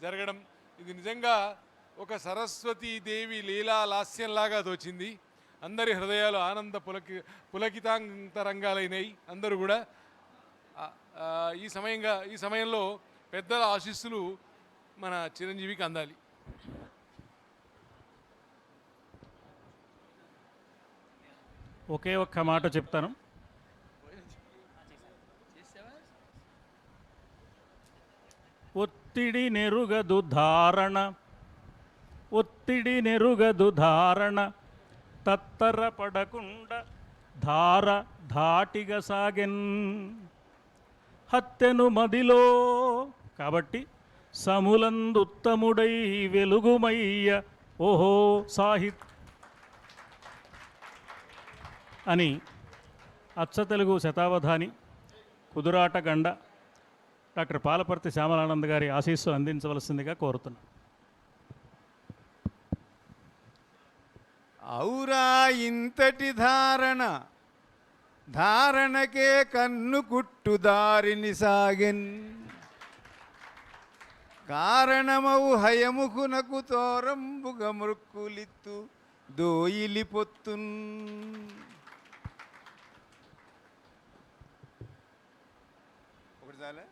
జరగడం ఇది నిజంగా ఒక సరస్వతీదేవి లీలా లాస్యంలాగా తోచింది. అందరి హృదయాలు ఆనంద పులకితాంతరంగాలైనవి. అందరూ కూడా ఈ సమయంలో పెద్దల ఆశీస్సులు మన చిరంజీవికి అందాలి. ఒకే ఒక్క మాట చెప్తాను. ఒత్తిడి నెరుగదు ధారణ తత్తరపడకుండా ధార ధాటిగా సాగెన్ హత్తెను మదిలో. కాబట్టి సములందుత్తముడై వెలుగుమయ్య ఓహో సాహిత్ అని అచ్చతెలుగు శతావధాని కుదురాట గండ డాక్టర్ పాలపర్తి శ్యామలానంద్ గారి ఆశీస్సులు అందించవలసిందిగా కోరుతున్నాను. ఔరా ఇంతటి ధారణకే కన్ను కుట్టు దారిని సాగెన్ కారణమౌ హయముఖునకు తోరంబుగ మృక్కులిత్తు దోయిలి పొత్తున్. ఒకటి చాలే.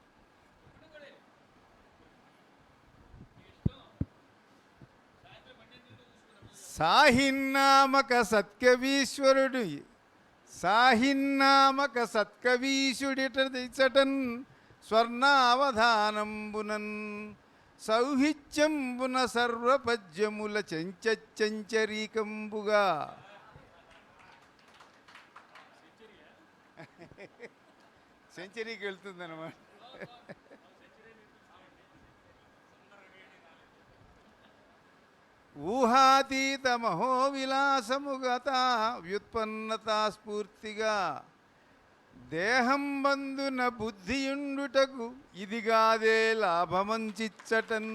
సాహిన్నామక సత్కవీశుడిటన్ స్వర్ణావధానంబునన్ సౌహిత్యంబున సర్వపద్యముల చెంచరీకంబుగా సెంచరీకి వెళ్తుందన్నమాట. ఊహాతీత మహోవిలాసముగత వ్యుత్పన్నతా స్ఫూర్తిగా దేహం బంధున బుద్ధియుండుటకు ఇదిగాదే లాభమంచిచ్చటన్.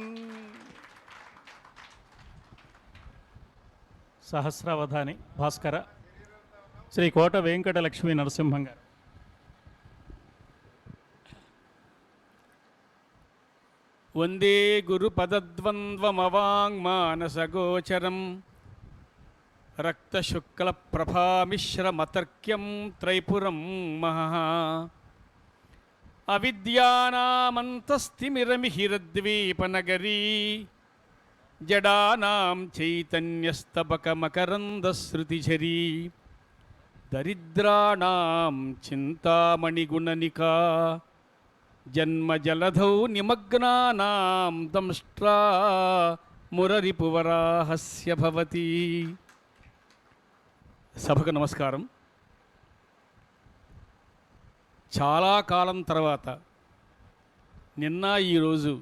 సహస్రావధాని భాస్కర శ్రీ కోట వెంకట లక్ష్మీ నరసింహం గారు. వందే గురు పదద్వంద్వమవాంగ్మానసగోచరం రక్తశుక్ల ప్రభామిశ్రమతర్క్యం త్రైపురం మహః అవిద్యానామంతస్థిమిరమిహిరద్వీపనగరీ జడానాం చైతన్యస్తబకమకరందశ్రుతిఝరీ దరిద్రాణాం చింతామణిగుణనికా జన్మజలధౌ నిమగ్నానాం దంష్ట్రా మురరిపువరాహస్య భవతి. సభకు నమస్కారం. చాలా కాలం తర్వాత నిన్న ఈరోజు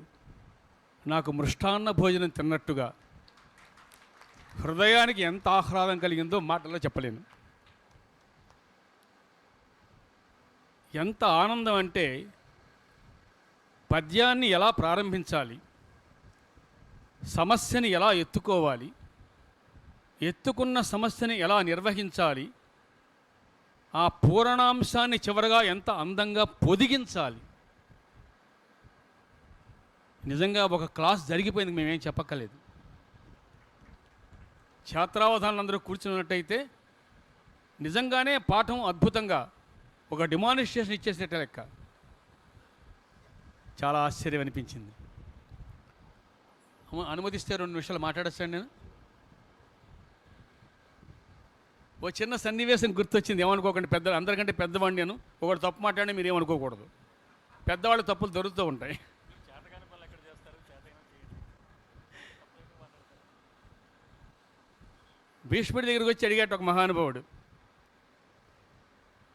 నాకు మృష్టాన్న భోజనం తిన్నట్టుగా హృదయానికి ఎంత ఆహ్లాదం కలిగిందో మాటల్లో చెప్పలేను. ఎంత ఆనందం అంటే పద్యాన్ని ఎలా ప్రారంభించాలి, సమస్యని ఎలా ఎత్తుకోవాలి, ఎత్తుకున్న సమస్యని ఎలా నిర్వహించాలి, ఆ పూరణాంశాన్ని చివరగా ఎంత అందంగా పొదిగించాలి. నిజంగా ఒక క్లాస్ జరిగిపోయింది, మేమేం చెప్పక్కర్లేదు. ఛాత్రావధానులందరూ కూర్చున్నట్టయితే నిజంగానే పాఠం అద్భుతంగా ఒక డెమాన్స్ట్రేషన్ ఇచ్చేసేట లెక్క. చాలా ఆశ్చర్యం అనిపించింది. అనుమతిస్తే 2 నిమిషాలు మాట్లాడొచ్చాను నేను. ఓ చిన్న సన్నివేశం గుర్తొచ్చింది, ఏమనుకోకండి. అందరికంటే పెద్దవాడిని నేను. ఒకటి తప్పు మాట్లాడి మీరు ఏమనుకోకూడదు. పెద్దవాళ్ళు తప్పులు దొరుకుతూ ఉంటాయి. భీష్ముడి దగ్గరికి వచ్చి అడిగాట ఒక మహానుభావుడు,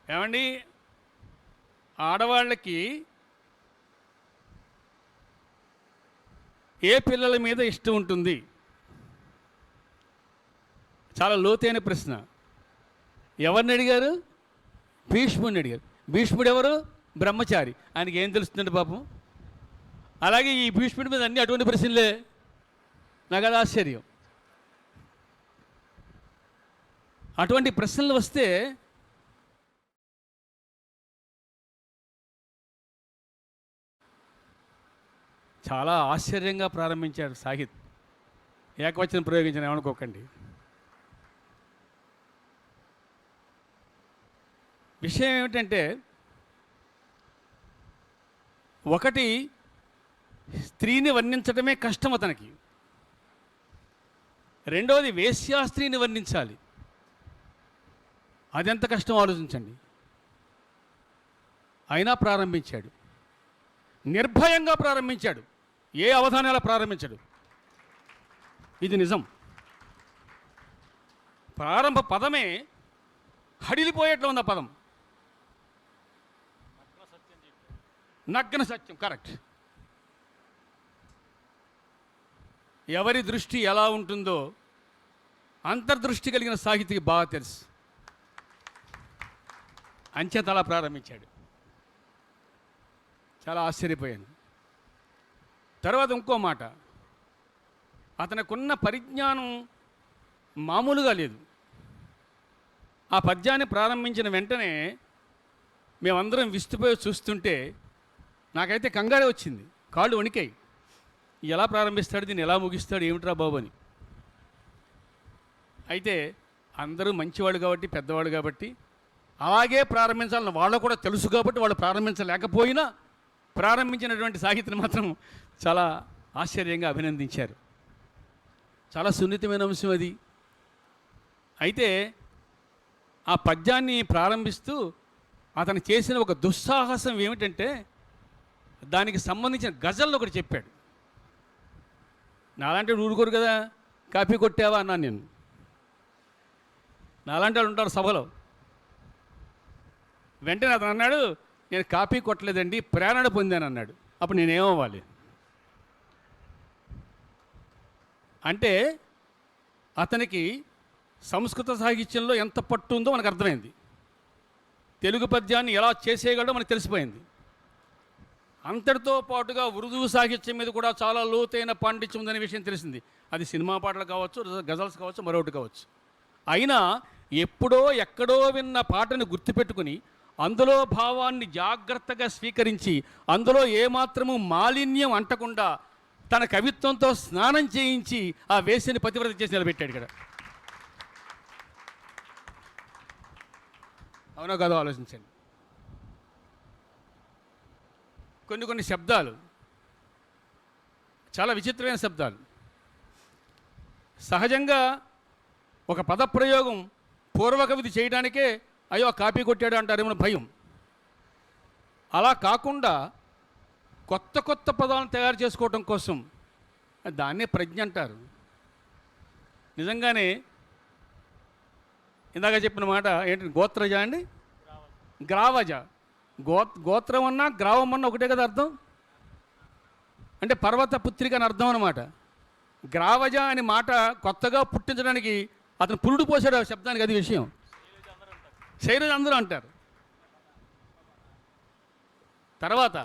ఏమండి ఆడవాళ్ళకి ఏ పిల్లల మీద ఇష్టం ఉంటుంది? చాలా లోతైన ప్రశ్న. ఎవరిని అడిగారు? భీష్ముడిని అడిగారు. భీష్ముడు ఎవరు? బ్రహ్మచారి. ఆయనకి ఏం తెలుస్తుందండి పాపం. అలాగే ఈ భీష్ముడి మీద అన్ని అటువంటి ప్రశ్నలే. నాకు అది ఆశ్చర్యం. అటువంటి ప్రశ్నలు వస్తే చాలా ఆశ్చర్యంగా ప్రారంభించాడు సాహిత్. ఏకవచనం ప్రయోగించిన ఏమనుకోకండి. విషయం ఏమిటంటే, ఒకటి స్త్రీని వర్ణించడమే కష్టం అతనికి. రెండవది వేశ్యాస్త్రీని వర్ణించాలి. అదెంత కష్టం ఆలోచించండి. అయినా ప్రారంభించాడు. నిర్భయంగా ప్రారంభించాడు. ఏ అవధానాల ప్రారంభించాడు. ఇది నిజం. ప్రారంభ పదమే హడిలిపోయేట్లు ఉంది. ఆ పదం నగ్న సత్యం. కరెక్ట్. ఎవరి దృష్టి ఎలా ఉంటుందో అంతర్దృష్టి కలిగిన సాహితీకి బాగా తెలుసు. అంచేత అలా ప్రారంభించాడు. చాలా ఆశ్చర్యపోయాను. తర్వాత ఇంకో మాట, అతనికున్న పరిజ్ఞానం మామూలుగా లేదు. ఆ పద్యాన్ని ప్రారంభించిన వెంటనే మేమందరం విస్తుపోయి చూస్తుంటే నాకైతే కంగారే వచ్చింది. కాళ్ళు వణికాయి. ఎలా ప్రారంభిస్తాడు, దీన్ని ఎలా ముగిస్తాడు, ఏమిట్రా బాబు అని. అయితే అందరూ మంచివాళ్ళు కాబట్టి, పెద్దవాళ్ళు కాబట్టి అలాగే ప్రారంభించాలని వాళ్ళకు కూడా తెలుసు కాబట్టి వాళ్ళు ప్రారంభించలేకపోయినా ప్రారంభించినటువంటి సాహిత్యం మాత్రం చాలా ఆశ్చర్యంగా అభినందించారు. చాలా సున్నితమైన అంశం అది. అయితే ఆ పద్యాన్ని ప్రారంభిస్తూ అతను చేసిన ఒక దుస్సాహసం ఏమిటంటే, దానికి సంబంధించిన గజల్లో ఒకటి చెప్పాడు. నాలాంటి ఊరుకోరు కదా, కాపీ కొట్టావా అన్నాను నేను. నాలాంటి వాళ్ళు ఉంటారు సభలో. వెంటనే అతను అన్నాడు, నేను కాపీ కొట్టలేదండి, ప్రేరణ పొందాను అన్నాడు. అప్పుడు నేనేమవ్వాలి? అంటే అతనికి సంస్కృత సాహిత్యంలో ఎంత పట్టు ఉందో మనకు అర్థమైంది. తెలుగు పద్యాన్ని ఎలా చేసేయగలడో మనకు తెలిసిపోయింది. అంతటితో పాటుగా ఉర్దూ సాహిత్యం మీద కూడా చాలా లోతైన పాండిత్యం ఉందనే విషయం తెలిసింది. అది సినిమా పాటలు కావచ్చు, గజల్స్ కావచ్చు, మరొకటి కావచ్చు. అయినా ఎప్పుడో ఎక్కడో విన్న పాటను గుర్తుపెట్టుకుని అందులో భావాన్ని జాగ్రత్తగా స్వీకరించి అందులో ఏమాత్రము మాలిన్యం అంటకుండా తన కవిత్వంతో స్నానం చేయించి ఆ వేసిని పతివ్రత చేసి నిలబెట్టాడు ఇక్కడ. అవునో కాదో ఆలోచించండి. కొన్ని శబ్దాలు చాలా విచిత్రమైన శబ్దాలు. సహజంగా ఒక పదప్రయోగం పూర్వకవిది చేయడానికే అయ్యో కాపీ కొట్టాడు అంటారేమో భయం. అలా కాకుండా కొత్త కొత్త పదాలను తయారు చేసుకోవటం కోసం దాన్నే ప్రజ్ఞ అంటారు. నిజంగానే ఇందాక చెప్పిన మాట ఏంటి, గోత్రజ అండి, గ్రావజ. గోత్రం అన్నా గ్రావం అన్నా ఒకటే కదా అర్థం. అంటే పర్వత పుత్రిక అని అర్థం అన్నమాట. గ్రావజ అనే మాట కొత్తగా పుట్టించడానికి అతను పురుడు పోసాడు ఆ శబ్దానికి. అది విషయం. శైలజ అందరూ అంటారు. తర్వాత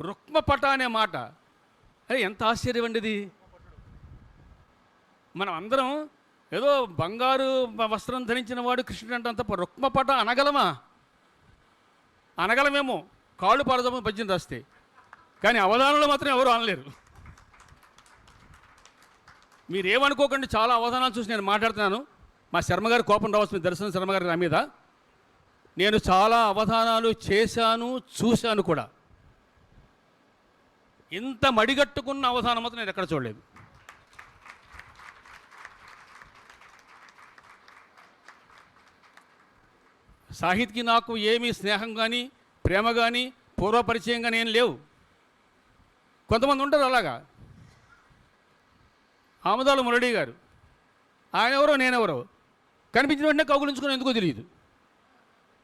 రుక్మపట అనే మాట, అరే ఎంత ఆశ్చర్యం అండి ఇది. మనం అందరం ఏదో బంగారు వస్త్రం ధరించిన వాడు కృష్ణుడు అంటే తప్ప రుక్మపట అనగలమా? అనగలమేమో కాళ్ళు పరదము పద్యం రాస్తే, కానీ అవధానంలో మాత్రం ఎవరు అనలేరు. మీరేమనుకోకండి, చాలా అవధానాలు చూసి నేను మాట్లాడుతున్నాను. మా శర్మగారి కోపం రావచ్చు, మీ దర్శనం శర్మగారి నా మీద. నేను చాలా అవధానాలు చేశాను, చూశాను కూడా. ఇంత మడిగట్టుకున్న అవధానం మాత్రం నేను ఎక్కడ చూడలేదు. సాహిత్కి నాకు ఏమీ స్నేహం కానీ ప్రేమ కానీ పూర్వపరిచయం కానీ ఏం లేవు. కొంతమంది ఉంటారు అలాగా. ఆమదాల మురళీ గారు, ఆయన ఎవరో నేనెవరో కనిపించిన వెంటనే కౌగులించుకుని ఎందుకో తెలియదు.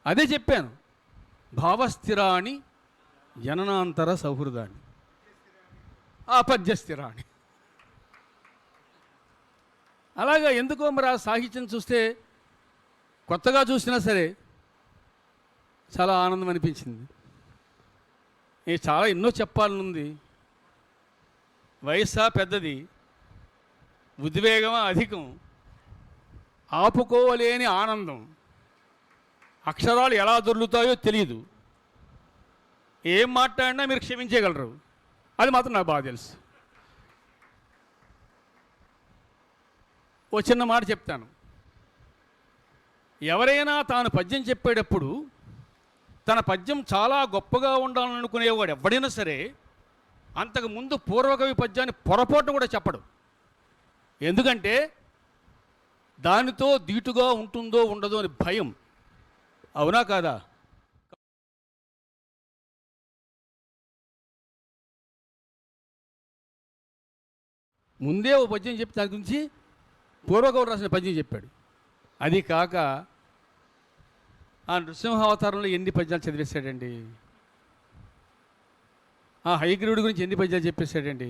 అదే చెప్పాను, భావస్థిరాణి జననాంతర సౌహృదాన్ని ఆపద్యస్థిరాణి. అలాగా ఎందుకో మరి ఆ సాహిత్యం చూస్తే కొత్తగా చూసినా సరే చాలా ఆనందం అనిపించింది. చాలా ఎన్నో చెప్పాలనుంది. వయస్సా పెద్దది, ఉద్వేగమా అధికం, ఆపుకోలేని ఆనందం. అక్షరాలు ఎలా దొర్లుతాయో తెలియదు. ఏం మాట్లాడినా మీరు క్షమించగలరు. అది మాత్రం నాకు బాగా తెలుసు. ఓ చిన్న మాట చెప్తాను. ఎవరైనా తాను పద్యం చెప్పేటప్పుడు తన పద్యం చాలా గొప్పగా ఉండాలనుకునేవాడు ఎవడైనా సరే అంతకుముందు పూర్వకవి పద్యాన్ని పొరపాటు కూడా చెప్పడు. ఎందుకంటే దానితో దీటుగా ఉంటుందో ఉండదో అని భయం. అవునా కాదా? ముందే ఓ పద్యం చెప్పి దాని గురించి పూర్వకవుడు రాసిన పద్యం చెప్పాడు. అది కాక ఆ నృసింహావతారంలో ఎన్ని పద్యాలు చదివేశాడండి. ఆ హయగ్రీవుడి గురించి ఎన్ని పద్యాలు చెప్పేశాడండి.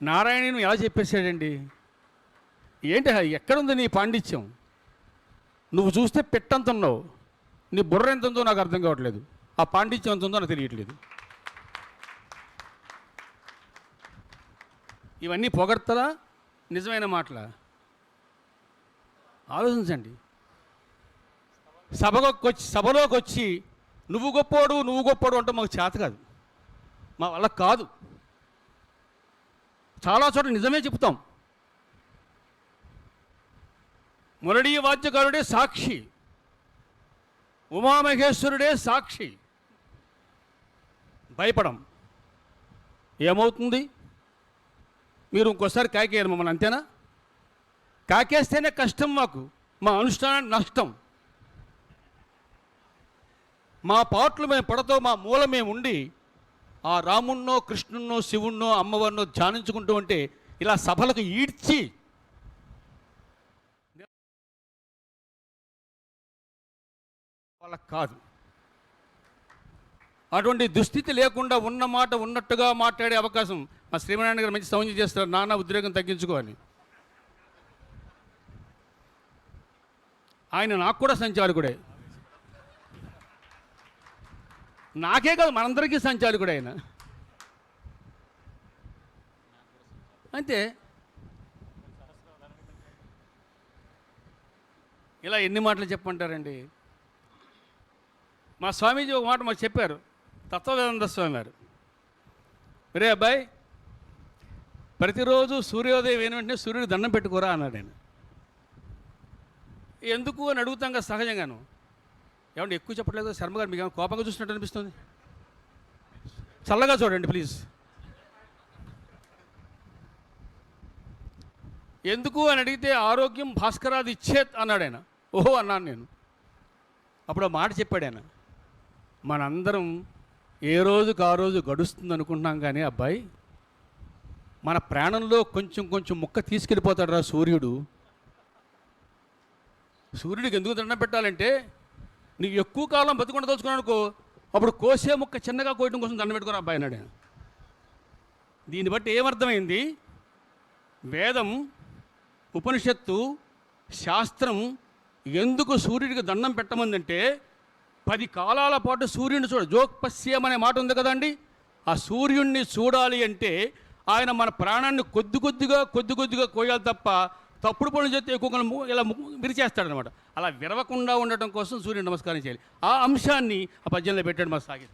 నారాయణుని ఎలా చెప్పేశాడండి. ఏంటి ఎక్కడుంది నీ పాండిత్యం? నువ్వు చూస్తే పెట్టంత ఉన్నావు, నీ బుర్ర ఎంత ఉందో నాకు అర్థం కావట్లేదు. ఆ పాండిత్యం ఎంత ఉందో నాకు తెలియట్లేదు. ఇవన్నీ పొగడ్తలా నిజమైన మాటలా? ఆలోచించండి. సభలోకి వచ్చి నువ్వు గొప్పోడు అంటే మాకు చేత కాదు, మా వల్ల కాదు. చాలా చోట్ల నిజమే చెప్తాం. మురళీ వాద్యకారుడే సాక్షి, ఉమామహేశ్వరుడే సాక్షి. భయపడం. ఏమవుతుంది? మీరు ఇంకోసారి కాకేయాలి మమ్మల్ని, అంతేనా? కాకేస్తేనే కష్టం మాకు, మా అనుష్ఠానానికి నష్టం. మా పాటలు మేము పడతో మా మూల మేము ఉండి ఆ రామున్నో కృష్ణున్నో శివున్నో అమ్మవారినో ధ్యానించుకుంటూ ఉంటే ఇలా సభలకు ఈడ్చి వాళ్ళకి కాదు. అటువంటి దుస్థితి లేకుండా ఉన్న మాట ఉన్నట్టుగా మాట్లాడే అవకాశం మా శ్రీమనారాయణ గారు మంచి సౌందర్యం చేస్తారు. నాన్న ఉద్రేకం తగ్గించుకోవాలి. ఆయన నాకు కూడా సంచాలకుడే, నాకే కాదు మనందరికీ సంచాలకుడే ఆయన. అంతే. ఇలా ఎన్ని మాటలు చెప్పమంటారండి. మా స్వామీజీ ఒక మాట మాకు చెప్పారు, తత్వవేదానంద స్వామి గారు. రే అబ్బాయి, ప్రతిరోజు సూర్యోదయం అయిన వెంటనే సూర్యుడికి దండం పెట్టుకోరా అన్నాడు ఆయన. ఎందుకు అని అడుగుతాం కదా సహజంగాను. ఏమంటే ఎక్కువ చెప్పట్లేదు శర్మ గారు, మీకు ఏమైనా కోపంగా చూసినట్టు అనిపిస్తుంది? చల్లగా చూడండి ప్లీజ్. ఎందుకు అని అడిగితే ఆరోగ్యం భాస్కరాది ఇచ్చేత్ అన్నాడు ఆయన. ఓహో అన్నాను నేను. అప్పుడు ఆ మాట చెప్పాడు ఆయన. మనందరం ఏ రోజుకు ఆ రోజు గడుస్తుంది అనుకుంటున్నాం, కానీ అబ్బాయి మన ప్రాణంలో కొంచెం కొంచెం ముక్క తీసుకెళ్ళిపోతాడు రా సూర్యుడు. సూర్యుడికి ఎందుకు దండం పెట్టాలంటే, నీకు ఎక్కువ కాలం బతుకుండా తలుచుకున్నాను అనుకో, అప్పుడు కోసే ముక్క చిన్నగా కోయడం కోసం దండం పెట్టుకుని అబ్బాయి అన్నాడు. దీన్ని బట్టి ఏమర్థమైంది? వేదం, ఉపనిషత్తు, శాస్త్రం ఎందుకు సూర్యుడికి దండం పెట్టమందంటే 10 కాలాల పాటు సూర్యుడిని జోక్పశ్యం అనే మాట ఉంది కదండి. ఆ సూర్యుడిని చూడాలి అంటే ఆయన మన ప్రాణాన్ని కొద్ది కొద్దిగా కోయాలి తప్ప తప్పుడు పనులు చేస్తే ఎక్కువ ఇలా విరిచేస్తాడనమాట. అలా విరవకుండా ఉండటం కోసం సూర్యుని నమస్కారం చేయాలి. ఆ అంశాన్ని ఆ పద్యంలో పెట్టాడు మా సాగి.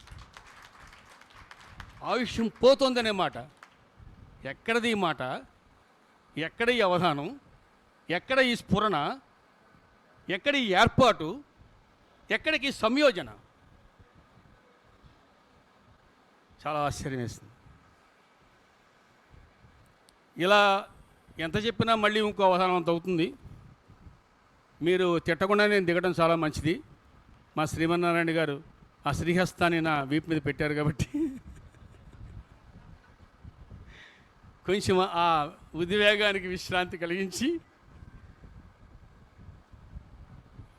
ఆయుష్యం పోతోందనే మాట. ఎక్కడది ఈ మాట? ఎక్కడ ఈ అవధానం? ఎక్కడ ఈ స్ఫురణ? ఎక్కడ ఈ ఏర్పాటు? ఎక్కడికి సంయోజన? చాలా ఆశ్చర్యం వేస్తుంది. ఇలా ఎంత చెప్పినా మళ్ళీ ఇంకో అవధానం అంత అవుతుంది. మీరు తిట్టకుండా నేను దిగడం చాలా మంచిది. మా శ్రీమన్నారాయణ గారు ఆ శ్రీహస్తాన్ని నా వీపు మీద పెట్టారు కాబట్టి కొంచెం ఆ ఉద్వేగానికి విశ్రాంతి కలిగించి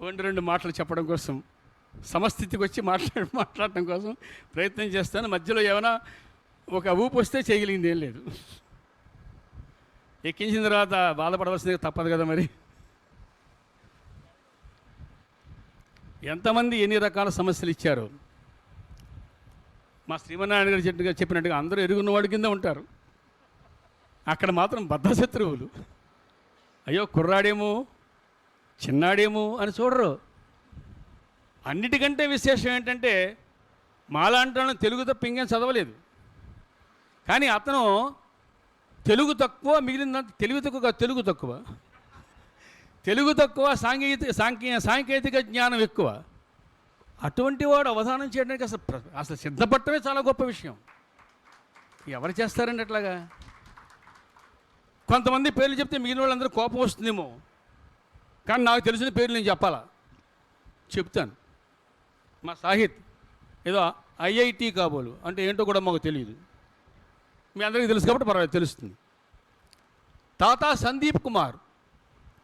2 మాటలు చెప్పడం కోసం, సమస్థితికి వచ్చి మాట్లాడటం కోసం ప్రయత్నం చేస్తాను. మధ్యలో ఏమైనా ఒక ఊపు వస్తే చేయగలిగింది ఏం లేదు. ఎక్కించిన తర్వాత బాధపడవలసింది తప్పదు కదా. మరి ఎంతమంది ఎన్ని రకాల సమస్యలు ఇచ్చారు. మా శ్రీమన్నారాయణ గారు చెప్పినట్టుగా అందరూ ఎరుగున్నవాడి కింద ఉంటారు. అక్కడ మాత్రం బద్ధశత్రువులు. అయ్యో కుర్రాడేమో చిన్నాడేమో అని చూడరు. అన్నిటికంటే విశేషం ఏంటంటే మాలాంటి తెలుగు తప్ప ఇంకేం చదవలేదు. కానీ అతను తెలుగు తక్కువ, మిగిలిన తెలుగు తక్కువ, తెలుగు తక్కువ, సాంకేతిక జ్ఞానం ఎక్కువ. అటువంటి వాడు అవధానం చేయడానికి అసలు సిద్ధపడటమే చాలా గొప్ప విషయం. ఎవరు చేస్తారండి అట్లాగా? కొంతమంది పేర్లు చెప్తే మిగిలిన వాళ్ళందరూ కోపం వస్తుందేమో, కానీ నాకు తెలిసిన పేర్లు నేను చెప్పాలా, చెప్తాను. మా సాహిత్ ఏదో ఐఐటి కాబోలు అంటే ఏంటో కూడా మాకు తెలియదు, మీ అందరికీ తెలుసు కాబట్టి పర్వాలేదు, తెలుస్తుంది. తాతా సందీప్ కుమార్,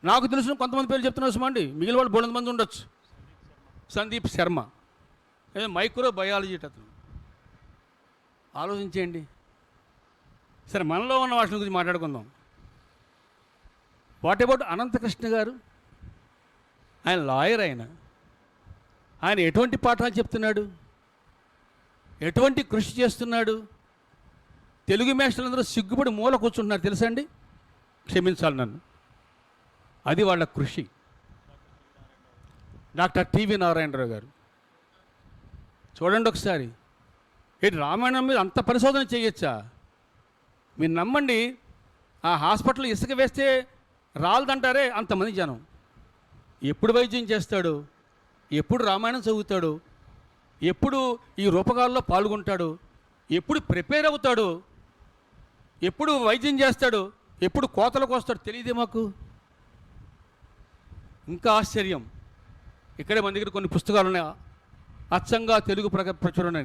నాకు తెలిసిన కొంతమంది పేర్లు చెప్తున్నారు సుమండి, మిగిలిన వాళ్ళు 200 మంది ఉండొచ్చు. సందీప్ శర్మ ఏదో మైక్రో బయాలజీ అతను. ఆలోచించేయండి. సరే, మనలో ఉన్న వాటి గురించి మాట్లాడుకుందాం. వాట్ అబౌట్ అనంతకృష్ణ గారు? ఆయన లాయర్. ఆయన ఎటువంటి పాఠాలు చెప్తున్నాడు, ఎటువంటి కృషి చేస్తున్నాడు? తెలుగు మేస్టర్లందరూ సిగ్గుపడి మూల కూర్చుంటున్నారు తెలుసా అండి? క్షమించాలి నన్ను, అది వాళ్ళ కృషి. డాక్టర్ టివి నారాయణరావు గారు చూడండి ఒకసారి, ఏంటి రామాయణం మీద అంత పరిశోధన చేయొచ్చా? మీరు నమ్మండి, ఆ హాస్పిటల్ ఇసుక వేస్తే రాలదంటారే అంతమంది జనం. ఎప్పుడు వైద్యం చేస్తాడు, ఎప్పుడు రామాయణం చదువుతాడు, ఎప్పుడు ఈ రూపకాల్లో పాల్గొంటాడు, ఎప్పుడు ప్రిపేర్ అవుతాడు, ఎప్పుడు వైద్యం చేస్తాడు, ఎప్పుడు కోతలకు వస్తాడు తెలియదే మాకు. ఇంకా ఆశ్చర్యం, ఇక్కడే మన దగ్గర కొన్ని పుస్తకాలు ఉన్నాయి, అచ్చంగా తెలుగు ప్రచురణ.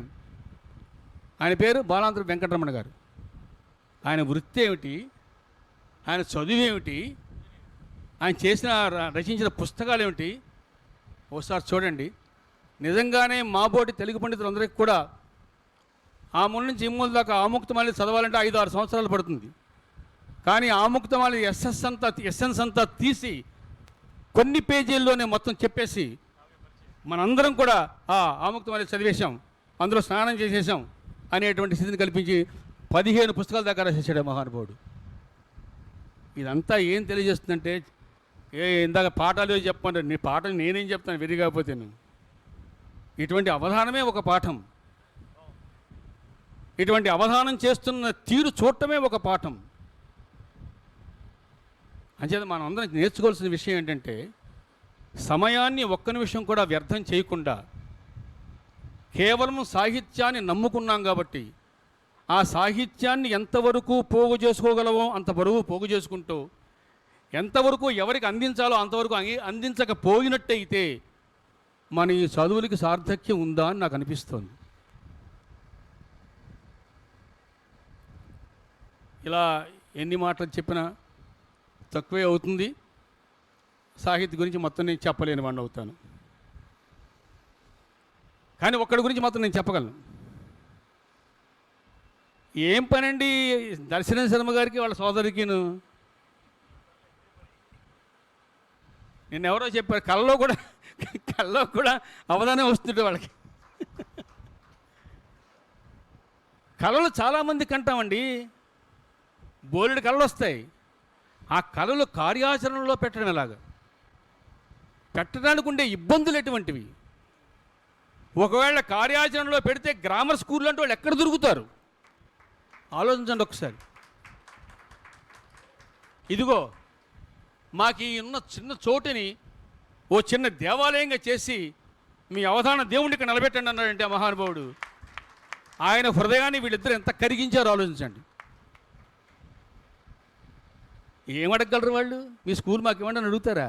ఆయన పేరు బాలాంతర వెంకటరమణ గారు. ఆయన వృత్తి ఏమిటి, ఆయన చదువు ఏమిటి, ఆయన రచించిన పుస్తకాలు ఏమిటి ఒకసారి చూడండి. నిజంగానే మాబోటి తెలుగు పండితులందరికీ కూడా ఆ మూల నుంచి ఈ మూల దాకా ఆముక్తమాలి చదవాలంటే 5-6 సంవత్సరాలు పడుతుంది. కానీ ఆముక్తమాలి ఎస్సెన్స్ అంతా తీసి కొన్ని పేజీల్లోనే మొత్తం చెప్పేసి మనందరం కూడా ఆముక్తమాలి చదివేశాం, అందులో స్నానం చేసేసాం అనేటువంటి స్థితిని కల్పించి 15 పుస్తకాల దాకా రాసేసాడు మహానుభావుడు. ఇదంతా ఏం తెలియజేస్తుందంటే, ఇందాక పాఠాలు చెప్పండి, నీ పాఠం నేనేం చెప్తాను విరిగాకపోతే. ఇటువంటి అవధానమే ఒక పాఠం, ఇటువంటి అవధానం చేస్తున్న తీరు చూడటమే ఒక పాఠం. అంచేత మనం అందరం నేర్చుకోవాల్సిన విషయం ఏంటంటే, సమయాన్ని ఒక్క నిమిషం కూడా వ్యర్థం చేయకుండా కేవలం సాహిత్యాన్ని నమ్ముకున్నాం కాబట్టి ఆ సాహిత్యాన్ని ఎంతవరకు పోగు చేసుకోగలమో అంతవరకు పోగు చేసుకుంటూ, ఎంతవరకు ఎవరికి అందించాలో అంతవరకు అందించకపోయినట్టయితే మన ఈ చదువులకి సార్థక్యం ఉందా అని నాకు అనిపిస్తోంది. ఇలా ఎన్ని మాటలు చెప్పినా తక్కువే అవుతుంది. సాహిత్య గురించి మొత్తం నేను చెప్పలేని వాడిని అవుతాను. కానీ ఒక్కడి గురించి మాత్రం నేను చెప్పగలను. ఏం పనండి దర్శనం శర్మ గారికి వాళ్ళ సోదరికి, నిన్నెవరో చెప్పారు, కళ్ళలో కూడా అవధానం వస్తుంటే వాళ్ళకి. కళలు చాలామంది కంటామండి, బోలెడు కళలు వస్తాయి. ఆ కళలు కార్యాచరణలో పెట్టడం ఎలాగా, పెట్టడానికి ఉండే ఇబ్బందులు ఎటువంటివి? ఒకవేళ కార్యాచరణలో పెడితే గ్రామర్ స్కూల్ అంటే వాళ్ళు ఎక్కడ దొరుకుతారు? ఆలోచించండి ఒకసారి. ఇదిగో మాకు ఉన్న చిన్న చోటుని ఓ చిన్న దేవాలయంగా చేసి మీ అవధాన దేవుడికి నిలబెట్టండి అన్నాడంటే ఆ మహానుభావుడు. ఆయన హృదయాన్ని వీళ్ళిద్దరు ఎంత కరిగించారో ఆలోచించండి. ఏమడగలరు వాళ్ళు? మీ స్కూల్ మాకు ఇవ్వండి అని అడుగుతారా?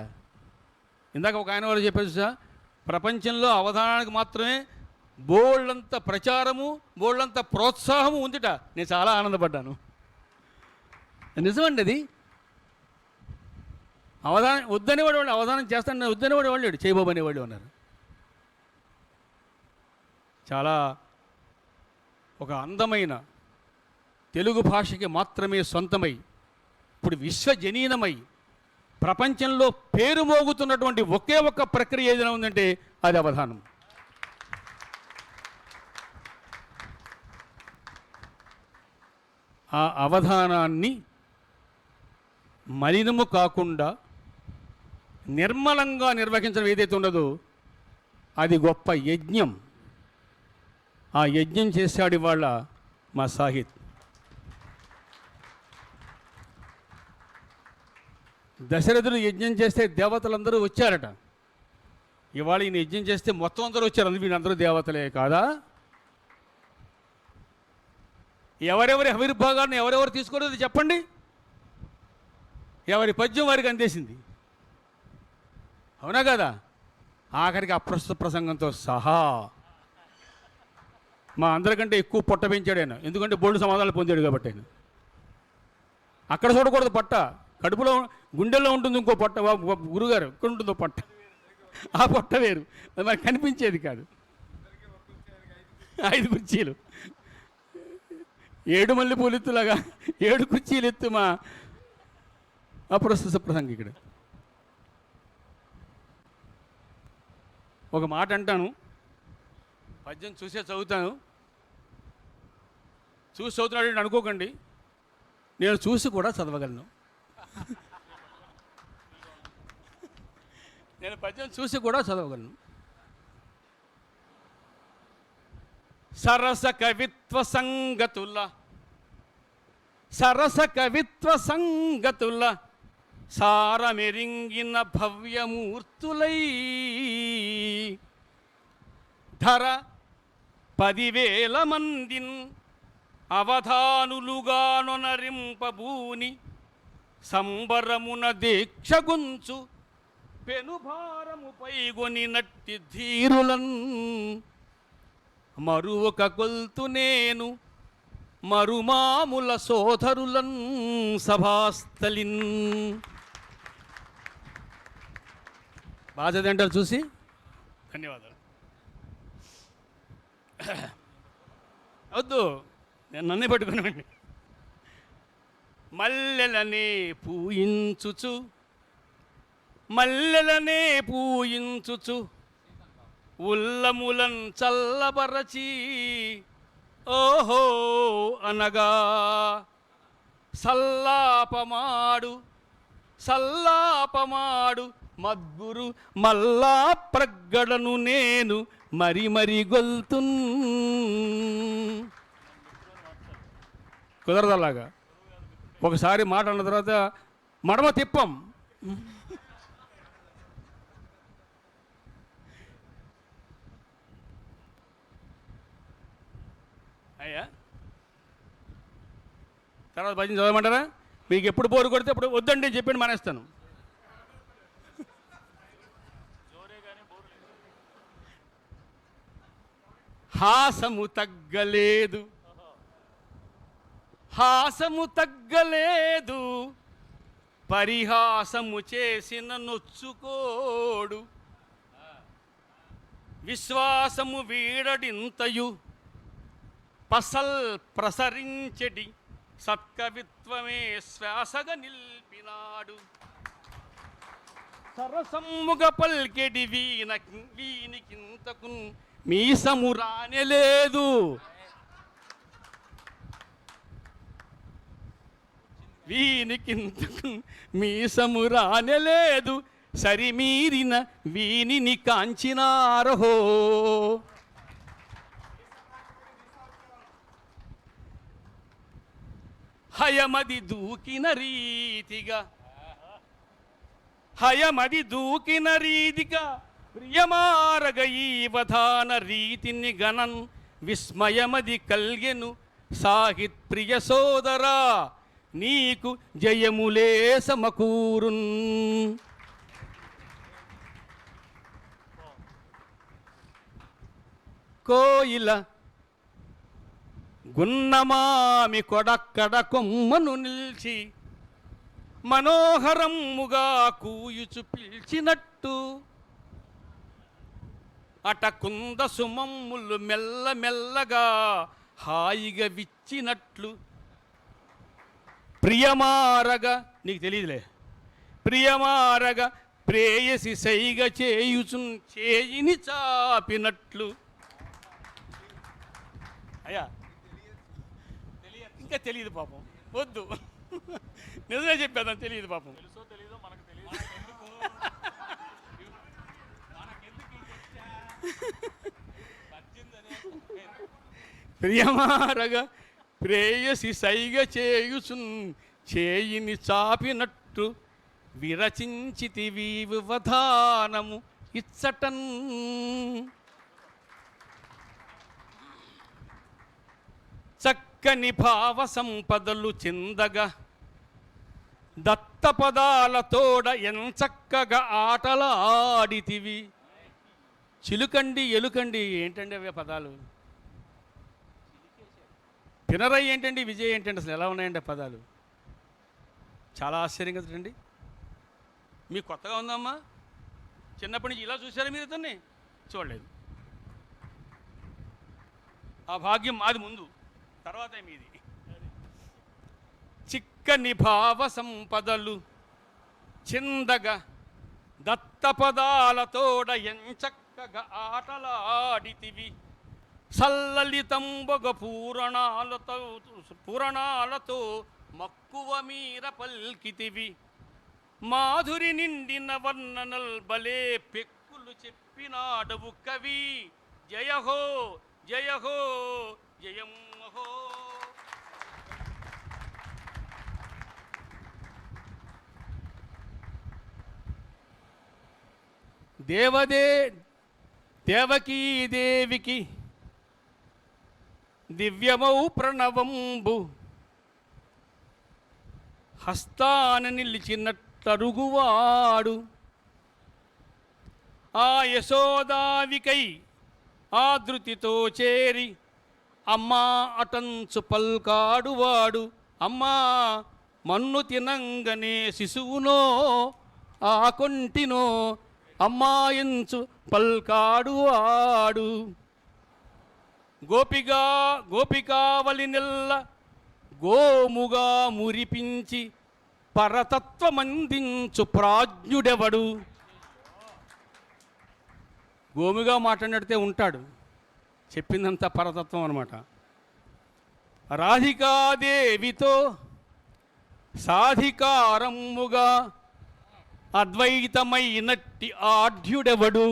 ఇందాక ఒక ఆయన వాళ్ళు చెప్పేసి, ప్రపంచంలో అవధానానికి మాత్రమే బోళ్ళంత ప్రచారము, బోళ్ళంత ప్రోత్సాహము ఉందిట. నేను చాలా ఆనందపడ్డాను. నిజమండి అది. అవధానం వద్దనేవాడు వాళ్ళు అవధానం చేస్తాను వద్దనేవాడు వాళ్ళు చేయబాబు అనేవాళ్ళు అన్నారు. చాలా ఒక అందమైన తెలుగు భాషకి మాత్రమే సొంతమై ఇప్పుడు విశ్వజనీనమై ప్రపంచంలో పేరు మోగుతున్నటువంటి ఒకే ఒక్క ప్రక్రియ ఏదైనా ఉందంటే అది అవధానం. ఆ అవధానాన్ని మలినము కాకుండా నిర్మలంగా నిర్వహించడం ఏదైతే ఉండదో అది గొప్ప యజ్ఞం. ఆ యజ్ఞం చేశాడు ఇవాళ మా సాహిత్. దశరథుడు యజ్ఞం చేస్తే దేవతలందరూ వచ్చారట. ఇవాళ ఈయన యజ్ఞం చేస్తే మొత్తం అందరూ వచ్చారు. వీళ్ళందరూ దేవతలే కాదా? ఎవరెవరి ఆవిర్భాగాన్ని ఎవరెవరు తీసుకోలేదు చెప్పండి. ఎవరి పద్యం వారికి అందేసింది, అవునా కదా? ఆఖరికి అప్రస్తుత ప్రసంగంతో సహా మా అందరికంటే ఎక్కువ పొట్ట పెంచాడు ఆయన. ఎందుకంటే బోల్డ్ సమాధానాలు పొందాడు కాబట్టి. ఆయన అక్కడ చూడకూడదు పొట్ట, కడుపులో గుండెల్లో ఉంటుంది ఇంకో పొట్ట. గురుగారు ఇక్కడ ఉంటుందో పొట్ట, ఆ పొట్ట వేరు, అది మనకు కనిపించేది కాదు. 5 కుర్చీలు, 7 మల్లె పూలెత్తులాగా 7 కుర్చీలు ఎత్తు మా అప్రస్తుత ప్రసంగికుడు. ఒక మాట అంటాను, పద్యం చూసే చదువుతాను. చూసి చదువుతున్నాడు అనుకోకండి, నేను చూసి కూడా చదవగలను. నేను పద్యం చూసి కూడా చదవగలను. సరస కవిత్వ సంగతుల సారమెరింగిన భవ్యమూర్తులై ధర 10,000 మందిన్ అవధానులుగానొనరింపబూని సంబరమున దీక్షగుంచు పెనుభారము పైగొని నట్టి ధీరులన్ మరువక కొల్తు నేను మరుమాముల సోదరులన్ సభాస్థలిన్. బాధ అంటారు చూసి. ధన్యవాదాలు. వద్దు, నేను నన్నే పట్టుకున్నానండి. మల్లెలనే పూయించుచు ఉల్లములన్ చల్లబరచి ఓహో అనగా సల్లాపమాడు మద్గురు మల్లా ప్రగ్గడను నేను మరి గొల్తున్. కుదరదలాగా ఒకసారి మాట అన్న తర్వాత మడమ తిప్పం. అయ్యా తర్వాత భజన చదవమంటారా? మీకు ఎప్పుడు బోరు కొడితే అప్పుడు వద్దండి చెప్పండి, మానేస్తాను. హాసము తగ్గలేదు పరిహాసము చేసిన నొచ్చుకోడు విశ్వాసము వీడడింతయు పసల్ ప్రసరించెడి సత్కవిత్వమే శ్వాసగా నిల్పినాడు సరసమ్ముగ పల్కెడి వీనికింతకు మీసము రానేలేదు వీనికింతకు మీసము రానేలేదు సరిమీరిన వీనిని కాంచినారహో. హయమది దూకిన రీతిగా ప్రియమారగ ఈ వధాన రీతిని గణన్ విస్మయమది కల్గెను సాహిత్ ప్రియ సోదరా నీకు జయములే సమకూరున్. కోయిల గున్నమామి కొడక్కడ కొమ్మను నిల్చి మనోహరముగా కూయుచు పిలిచినట్టు అట కుంద సుమమ్ములు మెల్లమెల్లగా హాయిగా విచ్చినట్లు ప్రియమారగా నీకు తెలియదులే ప్రియమారగా ప్రేయసి సైగ చేయుచున్ చేయిని చాపినట్లు. అయ్యా ఇంకా తెలియదు పాపం, వద్దు నిజమే చెప్పేద్దాం, తెలియదు పాపం. ప్రియమారగా ప్రేయసి సైగ చేయుచున్ చేయిని చాపినట్టు విరచించితివి వివధానము ఇచ్చటన్. చక్కని భావ సంపదలు చిందగా దత్తపదాలతోడ ఎంచక్కగా ఆటలాడితివి. చిలుకండి ఎలుకండి ఏంటండి అవే పదాలు? పినరై ఏంటండి, విజయ్ ఏంటండి, అసలు ఎలా ఉన్నాయండి ఆ పదాలు? చాలా ఆశ్చర్యంగా కదండి. మీకు కొత్తగా ఉందమ్మా? చిన్నప్పటి నుంచి ఇలా చూసారా మీరు ఇతన్ని? చూడలేదు. ఆ భాగ్యం మాది ముందు, తర్వాత మీది. చిక్కని భావ సంపదలు చిందగా దత్తపదాలతోడ ఎంచక్కగా ఆటలాడితివి. సల్లలితంబొగ పూరణాలతో మక్కువ మీర పల్కితివి. మాధురి నిండిన వర్ణనల్ బలే పెక్కులు చెప్పినాడవు కవి. జయహో జయహో జయమ్మహో. దేవకీదేవికి దివ్యమౌ ప్రణవంబు హస్తాన నిలిచినట్టరుగువాడు. ఆ యశోదావికై ఆదృతితో చేరి అమ్మా అటంచు పల్కాడువాడు. అమ్మా మన్ను తినంగనే శిశువునో ఆ కొంటినో అమ్మాయించు పల్కాడువాడు. గోపికావలి నెల్ల గోముగా మురిపించి పరతత్వమందించు ప్రాజ్ఞుడెవడు. గోముగా మాట్లాడితే ఉంటాడు, చెప్పిందంతా పరతత్వం అన్నమాట. రాధికాదేవితో సాధికారముగా అద్వైతమైనట్టి ఆఢ్యుడెవడు.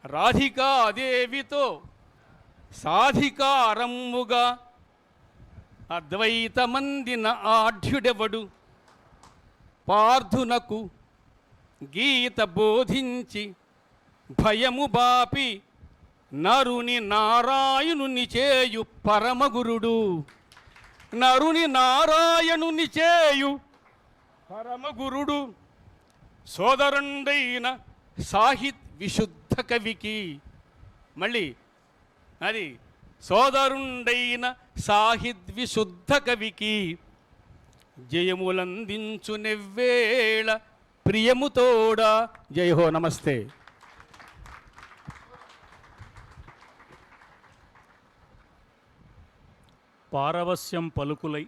రాధికాదేవితో సాధికారముగా అద్వైతమందిన ఆఢ్యుడెవడు. పార్థునకు గీత బోధించి భయము బాపి నరుని నారాయణుని చేయు పరమగురుడు. నరుని నారాయణుని చేయు పరమగురుడు. సోదరుండైన సాహిత్ విశుద్ధ కవికి, మళ్ళీ అది సోదరుండైన సాహిద్ విశుద్ధ కవికి జయములందించు నెవ్వేళ ప్రియముతోడా. జై హో. నమస్తే. పారవస్యం పలుకులై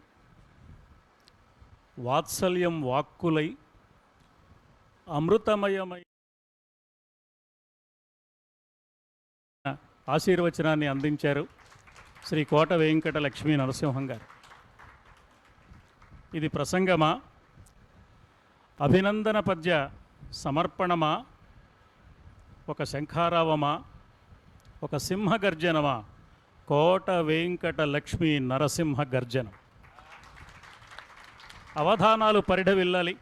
వాత్సల్యం వాక్కులై అమృతమయమై ఆశీర్వచనాన్ని అందించారు శ్రీ కోట వెంకట లక్ష్మీ నరసింహం గారు. ఇది ప్రసంగమా, అభినందన పద్య సమర్పణమా, ఒక శంఖారావమా, ఒక సింహగర్జనమా? కోట వెంకట లక్ష్మీ నరసింహ గర్జనం. అవధానాలు పరిఢవిల్లాలి,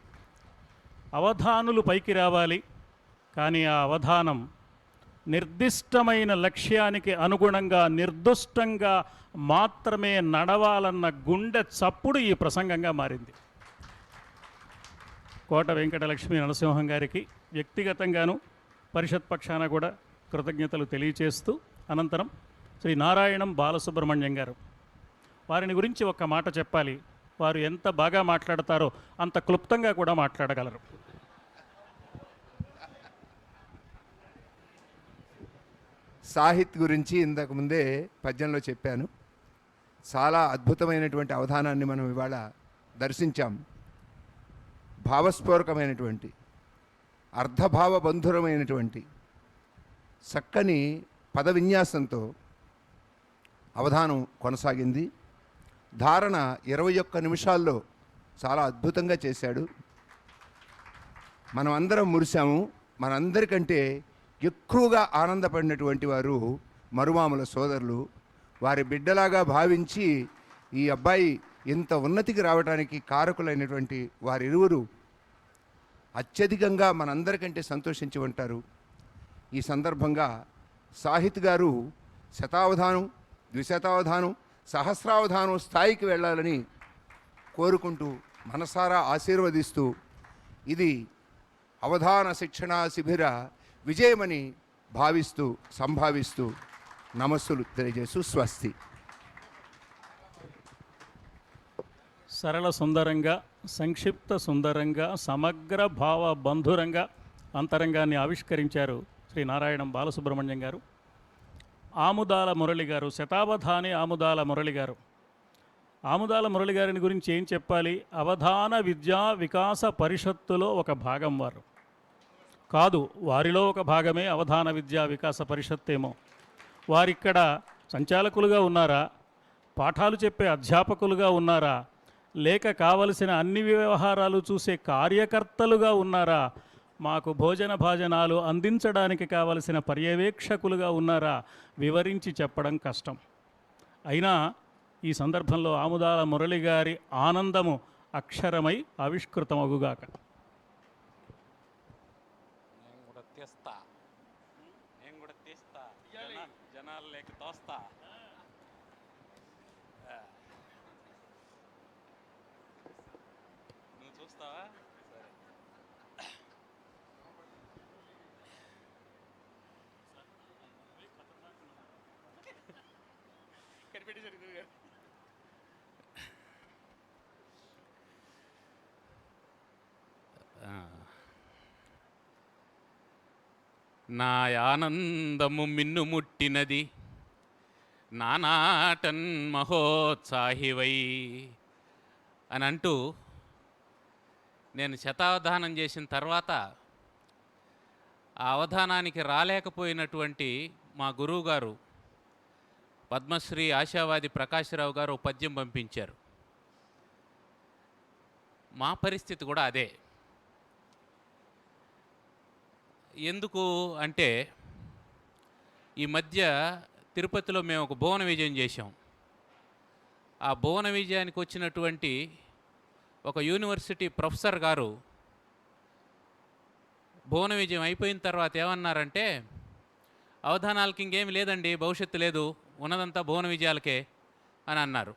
అవధానులు పైకి రావాలి. కానీ ఆ అవధానం నిర్దిష్టమైన లక్ష్యానికి అనుగుణంగా నిర్దుష్టంగా మాత్రమే నడవాలన్న గుండె చప్పుడు ఈ ప్రసంగంగా మారింది. కోట వెంకట లక్ష్మీ నరసింహం గారికి వ్యక్తిగతంగాను పరిషత్ పక్షాన కూడా కృతజ్ఞతలు తెలియచేస్తూ, అనంతరం శ్రీ నారాయణం బాలసుబ్రహ్మణ్యం గారు, వారిని గురించి ఒక్క మాట చెప్పాలి. వారు ఎంత బాగా మాట్లాడతారో అంత క్లుప్తంగా కూడా మాట్లాడగలరు. సాహిత్ గురించి ఇంతకు ముందే పద్యంలో చెప్పాను. చాలా అద్భుతమైనటువంటి అవధానాన్ని మనం ఇవాళ దర్శించాం. భావస్ఫూరకమైనటువంటి, అర్ధభావ బంధురమైనటువంటి చక్కని పద విన్యాసంతో అవధానం కొనసాగింది. ధారణ 21 నిమిషాల్లో చాలా అద్భుతంగా చేశాడు. మనం అందరం మురిశాము. మనందరికంటే ఎక్కువగా ఆనందపడినటువంటి వారు మరుమాముల సోదరులు. వారి బిడ్డలాగా భావించి ఈ అబ్బాయి ఇంత ఉన్నతికి రావడానికి కారకులైనటువంటి వారిరువురు అత్యధికంగా మనందరికంటే సంతోషించి ఉంటారు. ఈ సందర్భంగా సాహిత్ గారు శతావధానం, ద్విశతావధానం, సహస్రావధానం స్థాయికి వెళ్ళాలని కోరుకుంటూ మనసారా ఆశీర్వదిస్తూ ఇది అవధాన శిక్షణా శిబిర విజయమని భావిస్తూ సంభావిస్తూ నమస్సులు తెలియజేస్తూ స్వస్తి. సరళ సుందరంగా, సంక్షిప్త సుందరంగా, సమగ్ర భావ బంధురంగా అంతరంగాన్ని ఆవిష్కరించారు శ్రీ నారాయణం బాలసుబ్రహ్మణ్యం గారు. ఆముదాల మురళి గారు, శతావధాని ఆముదాల మురళి గారు. ఆముదాల మురళి గారిని గురించి ఏం చెప్పాలి? అవధాన విద్యా వికాస పరిషత్తులో ఒక భాగం వారు కాదు, వారిలో ఒక భాగమే అవధాన విద్యా వికాస పరిషత్ ఏమో. వారిక్కడ సంచాలకులుగా ఉన్నారా, పాఠాలు చెప్పే అధ్యాపకులుగా ఉన్నారా, లేక కావలసిన అన్ని వ్యవహారాలు చూసే కార్యకర్తలుగా ఉన్నారా, మాకు భోజన భాజనాలు అందించడానికి కావలసిన పర్యవేక్షకులుగా ఉన్నారా, వివరించి చెప్పడం కష్టం. అయినా ఈ సందర్భంలో ఆముదాల మురళి గారి ఆనందము అక్షరమై ఆవిష్కృతమగుగాక. జనాలు లేక తోస్తా. నువ్వు చూస్తావా? సరే. నా ఆనందము మిన్నుముట్టినది, నానాటన్ మహోత్సాహివై అని అంటూ నేను శతావధానం చేసిన తర్వాత ఆ అవధానానికి రాలేకపోయినటువంటి మా గురువుగారు పద్మశ్రీ ఆశావాది ప్రకాశ్రావు గారు ఒక పద్యం పంపించారు. మా పరిస్థితి కూడా అదే. ఎందుకు అంటే ఈ మధ్య తిరుపతిలో మేము ఒక భువన విజయం చేశాం. ఆ భువన విజయానికి వచ్చినటువంటి ఒక యూనివర్సిటీ ప్రొఫెసర్ గారు భువన విజయం అయిపోయిన తర్వాత ఏమన్నారంటే, అవధానాలకి ఇంకేమి లేదండి, భవిష్యత్తు లేదు, ఉన్నదంతా భువన విజయాలకే అని అన్నారు.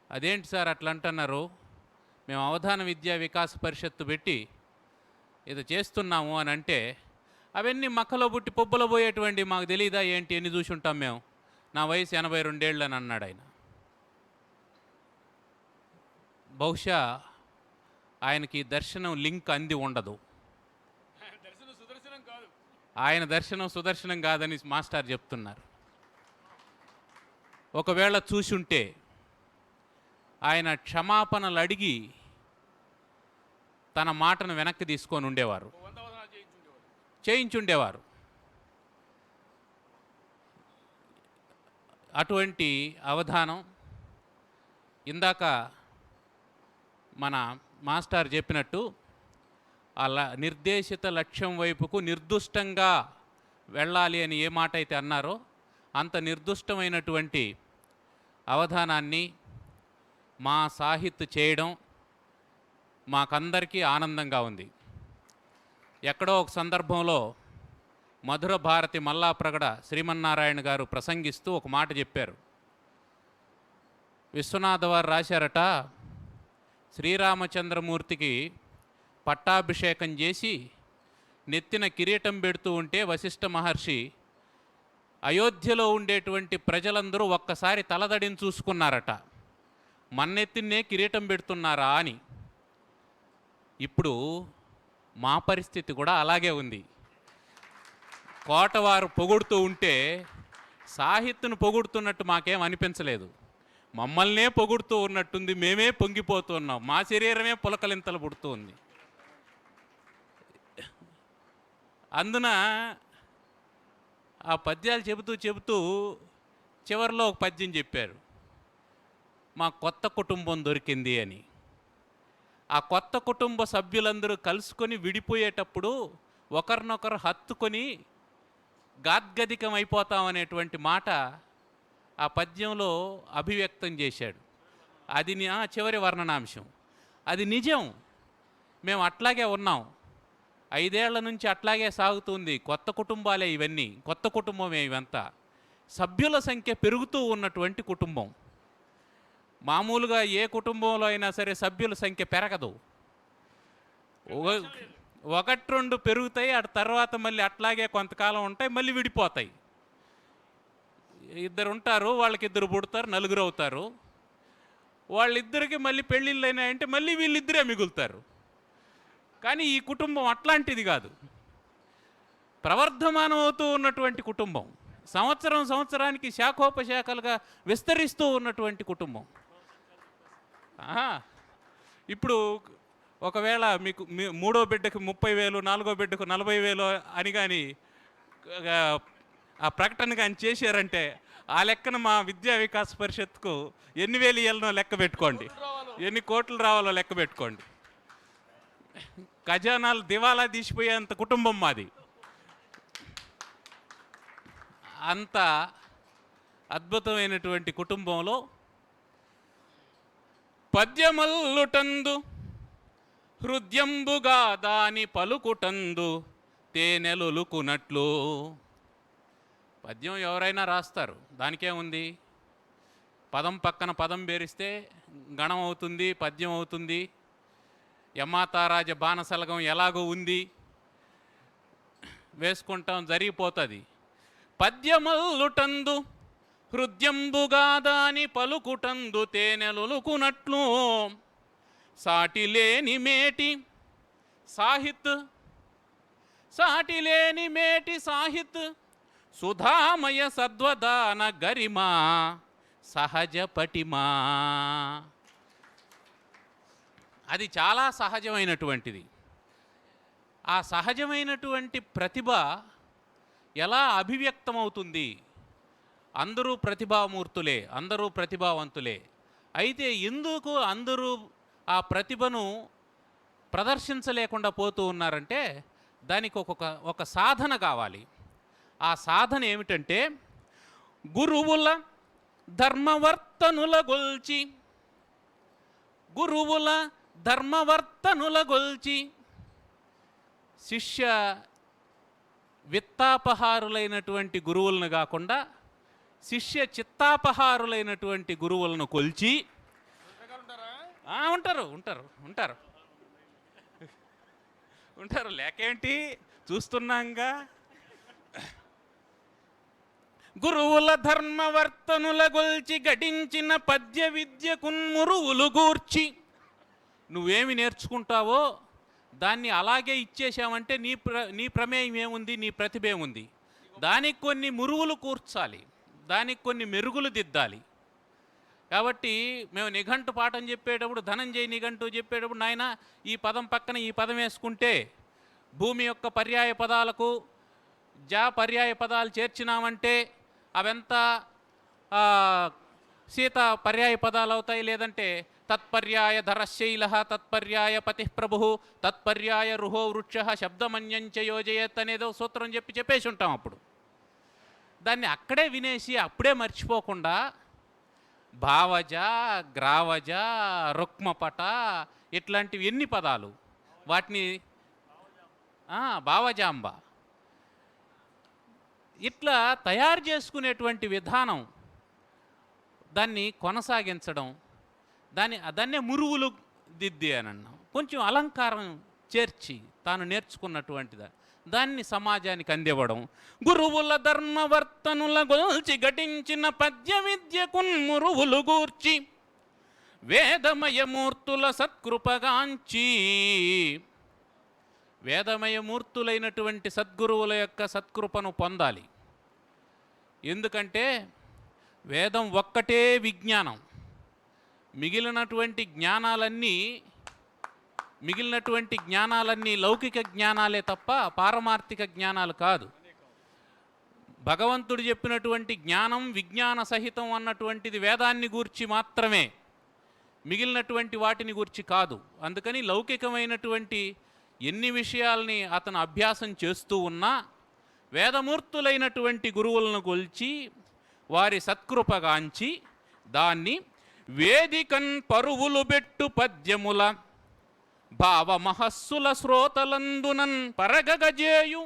అదేంటి సార్ అట్లా అంటున్నారు? మేము అవధాన విద్యా వికాస పరిషత్తు పెట్టి ఇది చేస్తున్నాము అని అంటే, అవన్నీ మక్కలో పుట్టి పొబ్బలో పోయేటువంటి మాకు తెలియదా ఏంటి, ఎన్ని చూసి ఉంటాం మేము, నా వయసు 82 ఏళ్ళు అని అన్నాడు ఆయన. బహుశా ఆయనకి దర్శనం లింక్ అంది ఉండదు. ఆయన దర్శనం సుదర్శనం కాదని మాస్టర్ చెప్తున్నారు. ఒకవేళ చూసుంటే ఆయన క్షమాపణలు అడిగి తన మాటను వెనక్కి తీసుకొని ఉండేవారు, చేయించుండేవారు. అటువంటి అవధానం ఇందాక మన మాస్టర్ చెప్పినట్టు అలా నిర్దేశిత లక్ష్యం వైపుకు నిర్దుష్టంగా వెళ్ళాలి అని ఏ మాట అయితే అన్నారో అంత నిర్దుష్టమైనటువంటి అవధానాన్ని మా సాహిత్ చేయడం మాకందరికీ ఆనందంగా ఉంది. ఎక్కడో ఒక సందర్భంలో మధుర భారతి మల్లాప్రగడ శ్రీమన్నారాయణ గారు ప్రసంగిస్తూ ఒక మాట చెప్పారు. విశ్వనాథ వారు రాశారట, శ్రీరామచంద్రమూర్తికి పట్టాభిషేకం చేసి నెత్తిన కిరీటం పెడుతూ ఉంటే వశిష్ఠ మహర్షి అయోధ్యలో ఉండేటువంటి ప్రజలందరూ ఒక్కసారి తలదడిని చూసుకున్నారట, మన్నెత్తినే కిరీటం పెడుతున్నారా అని. ఇప్పుడు మా పరిస్థితి కూడా అలాగే ఉంది. కోటవారు పొగుడుతూ ఉంటే సాహిత్యను పొగుడుతున్నట్టు మాకేం అనిపించలేదు, మమ్మల్నే పొగుడుతూ ఉన్నట్టుంది, మేమే పొంగిపోతూ ఉన్నాం, మా శరీరమే పులకలింతలు పుడుతూ ఉంది. అందున ఆ పద్యాలు చెబుతూ చివరిలో ఒక పద్యం చెప్పారు, మా కొత్త కుటుంబం దొరికింది అని. ఆ కొత్త కుటుంబ సభ్యులందరూ కలుసుకొని విడిపోయేటప్పుడు ఒకరినొకరు హత్తుకొని గాద్గదికం అయిపోతామనేటువంటి మాట ఆ పద్యంలో అభివ్యక్తం చేశాడు. అది చివరి వర్ణనాంశం. అది నిజం. మేము అట్లాగే ఉన్నాం. 5 ఏళ్ల నుంచి అట్లాగే సాగుతుంది. కొత్త కుటుంబాలే ఇవన్నీ, కొత్త కుటుంబమే ఇవంతా. సభ్యుల సంఖ్య పెరుగుతూ ఉన్నటువంటి కుటుంబం. మామూలుగా ఏ కుటుంబంలో అయినా సరే సభ్యుల సంఖ్య పెరగదు. 1-2 పెరుగుతాయి, ఆ తర్వాత మళ్ళీ అట్లాగే కొంతకాలం ఉంటాయి, మళ్ళీ విడిపోతాయి. 2 ఉంటారు, వాళ్ళకి 2 పుడతారు, 4 అవుతారు. వాళ్ళిద్దరికి మళ్ళీ పెళ్ళిళ్ళు అయినాయంటే మళ్ళీ వీళ్ళిద్దరే మిగులుతారు. కానీ ఈ కుటుంబం అట్లాంటిది కాదు. ప్రవర్ధమానం అవుతూ ఉన్నటువంటి కుటుంబం, సంవత్సరానికి శాఖోపశాఖలుగా విస్తరిస్తూ ఉన్నటువంటి కుటుంబం. ఇప్పుడు ఒకవేళ మీకు 3వ బిడ్డకు 30,000, 4వ బిడ్డకు 40,000 అని కానీ ఆ ప్రకటన కానీ చేశారంటే ఆ లెక్కన మా విద్యా వికాస్ పరిషత్కు ఎన్ని వేలు ఇవ్వాలనో లెక్క పెట్టుకోండి, ఎన్ని కోట్లు రావాలో లెక్క పెట్టుకోండి. ఖజానాలు దివాలా తీసిపోయేంత కుటుంబం మాది. అంత అద్భుతమైనటువంటి కుటుంబంలో పద్యమల్లుటందు హృదయంబుగా దాని పలుకుటందు తేనెలుకునట్లు. పద్యం ఎవరైనా రాస్తారు, దానికేముంది. పదం పక్కన పదం బేరిస్తే గణం అవుతుంది, పద్యం అవుతుంది. యమాతారాజ బాణసలగం ఎలాగో ఉంది, వేసుకుంటాం, జరిగిపోతుంది. పద్యమల్లుటందు హృదయంబుగా దాని పలుకుటందు తేనెలుకునట్లు సాటిలేని మేటి సాహిత్ సుధామయ సద్వదాన గరిమా సహజ పటిమా. అది చాలా సహజమైనటువంటిది. ఆ సహజమైనటువంటి ప్రతిభ ఎలా అభివ్యక్తమవుతుంది? అందరూ ప్రతిభామూర్తులే, అందరూ ప్రతిభావంతులే. అయితే ఎందుకు అందరూ ఆ ప్రతిభను ప్రదర్శించలేకుండా పోతూ ఉన్నారంటే దానికి ఒక సాధన కావాలి. ఆ సాధన ఏమిటంటే గురువుల ధర్మవర్తనుల గొల్చి శిష్య విత్తాపహారులైనటువంటి గురువులను కాకుండా శిష్య చిత్తాపహారులైనటువంటి గురువులను కొల్చి ఉంటారు లేకేంటి, చూస్తున్నాంగా. గురువుల ధర్మవర్తనుల గొల్చి గడించిన పద్య విద్యకున్మురువులు గూర్చి. నువ్వేమి నేర్చుకుంటావో దాన్ని అలాగే ఇచ్చేసామంటే నీ ప్రమేయం ఏముంది, నీ ప్రతిభ ఏముంది? దానికి కొన్ని మురువులు కూర్చాలి, దానికి కొన్ని మెరుగులు దిద్దాలి. కాబట్టి మేము నిఘంటు పాఠం చెప్పేటప్పుడు, ధనంజయ నిఘంటు చెప్పేటప్పుడు, నాయన ఈ పదం పక్కన ఈ పదం వేసుకుంటే భూమి యొక్క పర్యాయ పదాలకు పర్యాయ పదాలు చేర్చినామంటే అవంతా సీత పర్యాయ పదాలు అవుతాయి. లేదంటే తత్పర్యాయ ధరశైల, తత్పర్యాయ పతి ప్రభు, తత్పర్యాయ రుహో వృక్ష శబ్దమన్యంచ యోజయత్ అనేదో సూత్రం చెప్పేసి ఉంటాం. అప్పుడు దాన్ని అక్కడే వినేసి అప్పుడే మర్చిపోకుండా భావజ, గ్రావజ, రుక్మపట ఇట్లాంటివి ఎన్ని పదాలు, వాటిని భావజాంబ ఇట్లా తయారు చేసుకునేటువంటి విధానం, దాన్ని కొనసాగించడం, దాన్నే మురువులు దిద్ది అని అన్నాం. కొంచెం అలంకారం చేర్చి తాను నేర్చుకున్నటువంటిదా దాన్ని సమాజానికి అందివ్వడం. గురువుల ధర్మవర్తనుల గొల్చి ఘటించిన పద్య విద్యకున్మురువులు గూర్చి వేదమయమూర్తుల సత్కృపగాంచి. వేదమయమూర్తులైనటువంటి సద్గురువుల యొక్క సత్కృపను పొందాలి. ఎందుకంటే వేదం ఒక్కటే విజ్ఞానం. మిగిలినటువంటి జ్ఞానాలన్నీ లౌకిక జ్ఞానాలే తప్ప పారమార్థిక జ్ఞానాలు కాదు. భగవంతుడు చెప్పినటువంటి జ్ఞానం విజ్ఞాన సహితం అన్నటువంటిది వేదాన్ని గూర్చి మాత్రమే, మిగిలినటువంటి వాటిని గూర్చి కాదు. అందుకని లౌకికమైనటువంటి ఎన్ని విషయాల్ని అతను అభ్యాసం చేస్తూ ఉన్నా వేదమూర్తులైనటువంటి గురువులను కొల్చి వారి సత్కృపగాంచి దాన్ని వేదికన్ పరువులు బెట్టు పద్యముల భావమహస్సుల శ్రోతలందునన్ పరగగజేయు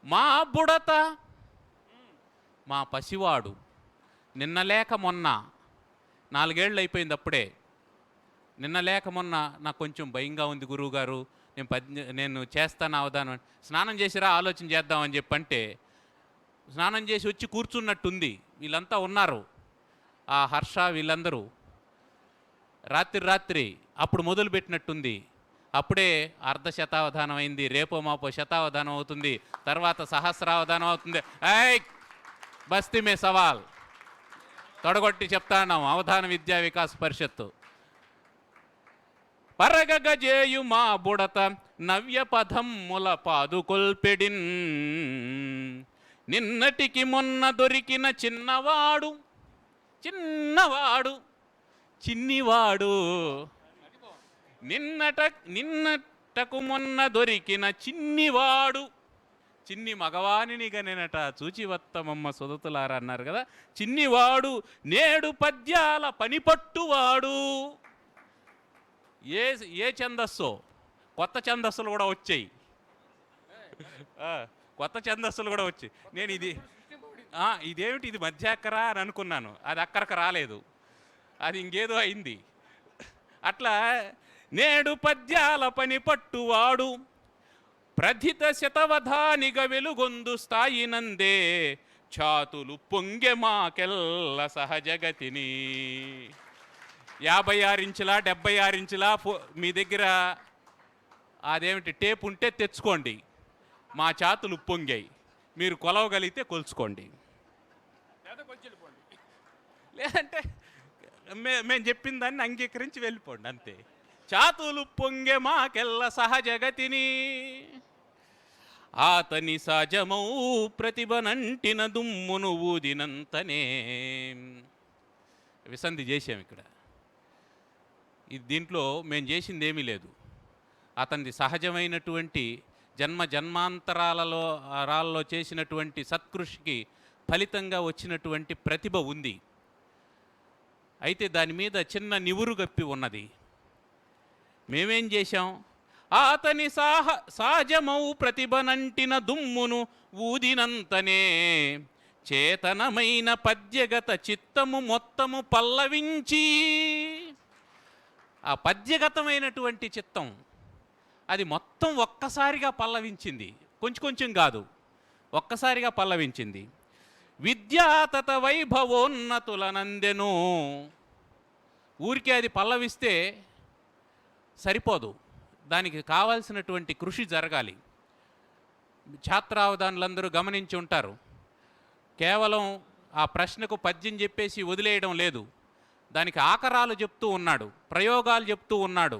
మా బుడత, మా పసివాడు. నిన్న లేక మొన్న 4 ఏళ్ళు అయిపోయింది అప్పుడే. నిన్న లేక మొన్న నాకు కొంచెం భయంగా ఉంది గురువుగారు, నేను చేస్తాను అవధానం. స్నానం చేసిరా ఆలోచన చేద్దామని చెప్పంటే స్నానం చేసి వచ్చి కూర్చున్నట్టుంది. వీళ్ళంతా ఉన్నారు, ఆ హర్ష వీళ్ళందరూ. రాత్రి అప్పుడు మొదలుపెట్టినట్టుంది. అప్పుడే అర్ధశతావధానం అయింది, రేపో మాపో శతావధానం అవుతుంది, తర్వాత సహస్రావధానం అవుతుంది. బస్తీ మే సవాల్ తొడగొట్టి చెప్తాన్నాం అవధాన విద్యా వికాస్ పరిషత్తు. పరగగజేయు మా బుడత నవ్య పదమ్ముల పాదుకొల్పెడిన్, నిన్నటికి మొన్న దొరికిన చిన్నవాడు చిన్నివాడు, నిన్నటకు మొన్న దొరికిన చిన్నివాడు. చిన్ని మగవాణిని గనెనట చూచివత్తమమ్మ సుదతులారా అన్నారు కదా. చిన్నివాడు నేడు పద్యాల పనిపట్టువాడు. ఏ ఛందస్సో కొత్త ఛందస్సులు కూడా వచ్చాయి, కొత్త ఛందస్సులు కూడా వచ్చాయి. నేను ఇదేమిటి ఇది మధ్యాక్కరా అని అనుకున్నాను, అది అక్కరకు రాలేదు, అది ఇంకేదో అయింది. అట్లా నేడు పద్యాల పని పట్టువాడు ప్రథిత శతవధానిగా వెలుగొందు స్థాయినందే ఛాతులు పొంగె మాకెల్ల సహజగతిని. 56 ఇంచులా 76 ఇంచులా మీ దగ్గర అదేమిటి టేప్ ఉంటే తెచ్చుకోండి. మా ఛాతులు పొంగాయి, మీరు కొలవగలిగితే కొలుచుకోండి, లేదంటే మేము చెప్పిన దాన్ని అంగీకరించి వెళ్ళిపోండి అంతే. ఛాతులు పొంగె మాకెల్ల సహజగతిని, ఆతని సహజమౌ ప్రతిభనంటిన దుమ్మును ఊదినంతనే. విసంధి చేసాం ఇక్కడ. దీంట్లో మేము చేసింది ఏమీ లేదు. అతనిది సహజమైనటువంటి జన్మాంతరాలలో చేసినటువంటి సత్కృషికి ఫలితంగా వచ్చినటువంటి ప్రతిభ ఉంది. అయితే దాని మీద చిన్న నివురు గప్పి ఉన్నది. మేమేం చేశాం? అతని సహజమౌ ప్రతిభనంటిన దుమ్మును ఊదినంతనే చేతనమైన పద్యగత చిత్తము మొత్తము పల్లవించి. ఆ పద్యగతమైనటువంటి చిత్తం అది మొత్తం ఒక్కసారిగా పల్లవించింది, కొంచెం కాదు, ఒక్కసారిగా పల్లవించింది. విద్యాతత వైభవోన్నతులనందెను. ఊరికే అది పల్లవిస్తే సరిపోదు, దానికి కావాల్సినటువంటి కృషి జరగాలి. ఛాత్రావధానులందరూ గమనించి ఉంటారు, కేవలం ఆ ప్రశ్నకు పద్యం చెప్పేసి వదిలేయడం లేదు, దానికి ఆకరాలు చెప్తూ ఉన్నాడు, ప్రయోగాలు చెప్తూ ఉన్నాడు,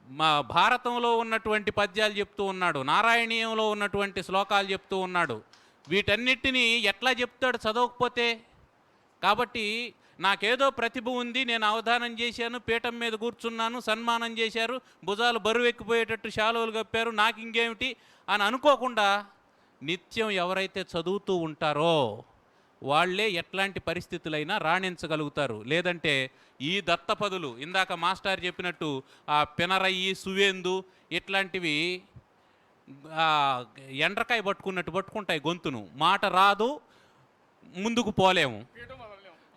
మా భారతంలో ఉన్నటువంటి పద్యాలు చెప్తూ ఉన్నాడు, నారాయణీయంలో ఉన్నటువంటి శ్లోకాలు చెప్తూ ఉన్నాడు. వీటన్నిటినీ ఎట్లా చెప్తాడు చదవకపోతే? కాబట్టి నాకేదో ప్రతిభ ఉంది, నేను అవధానం చేశాను, పీఠం మీద కూర్చున్నాను, సన్మానం చేశారు, భుజాలు బరువెక్కిపోయేటట్టు శాలువలు కప్పారు, నాకు ఇంకేమిటి అని అనుకోకుండా నిత్యం ఎవరైతే చదువుతూ ఉంటారో వాళ్ళే ఎట్లాంటి పరిస్థితులైనా రాణించగలుగుతారు. లేదంటే ఈ దత్తపదులు ఇందాక మాస్టర్ చెప్పినట్టు ఆ పినరయ్యి సువేందు ఇట్లాంటివి ఎండ్రకాయ పట్టుకున్నట్టు పట్టుకుంటాయి గొంతును, మాట రాదు, ముందుకు పోలేము,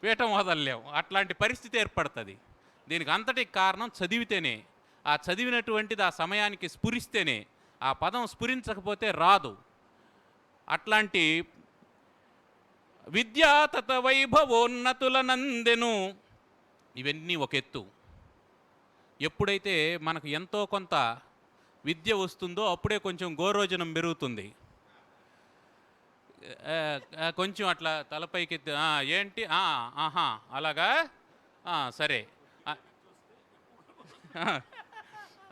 పీఠం వదలలేము, అట్లాంటి పరిస్థితి ఏర్పడుతుంది. దీనికి అంతటికి కారణం చదివితేనే, ఆ చదివినటువంటిది ఆ సమయానికి స్ఫురిస్తేనే, ఆ పదం స్ఫురించకపోతే రాదు. అట్లాంటి విద్యాతత వైభవోన్నతులనందెను. ఇవన్నీ ఒక ఎత్తు. ఎప్పుడైతే మనకు ఎంతో కొంత విద్య వస్తుందో అప్పుడే కొంచెం గోరోజనం పెరుగుతుంది. కొంచెం అట్లా తలపైకి ఏంటి ఆహా అలాగా సరే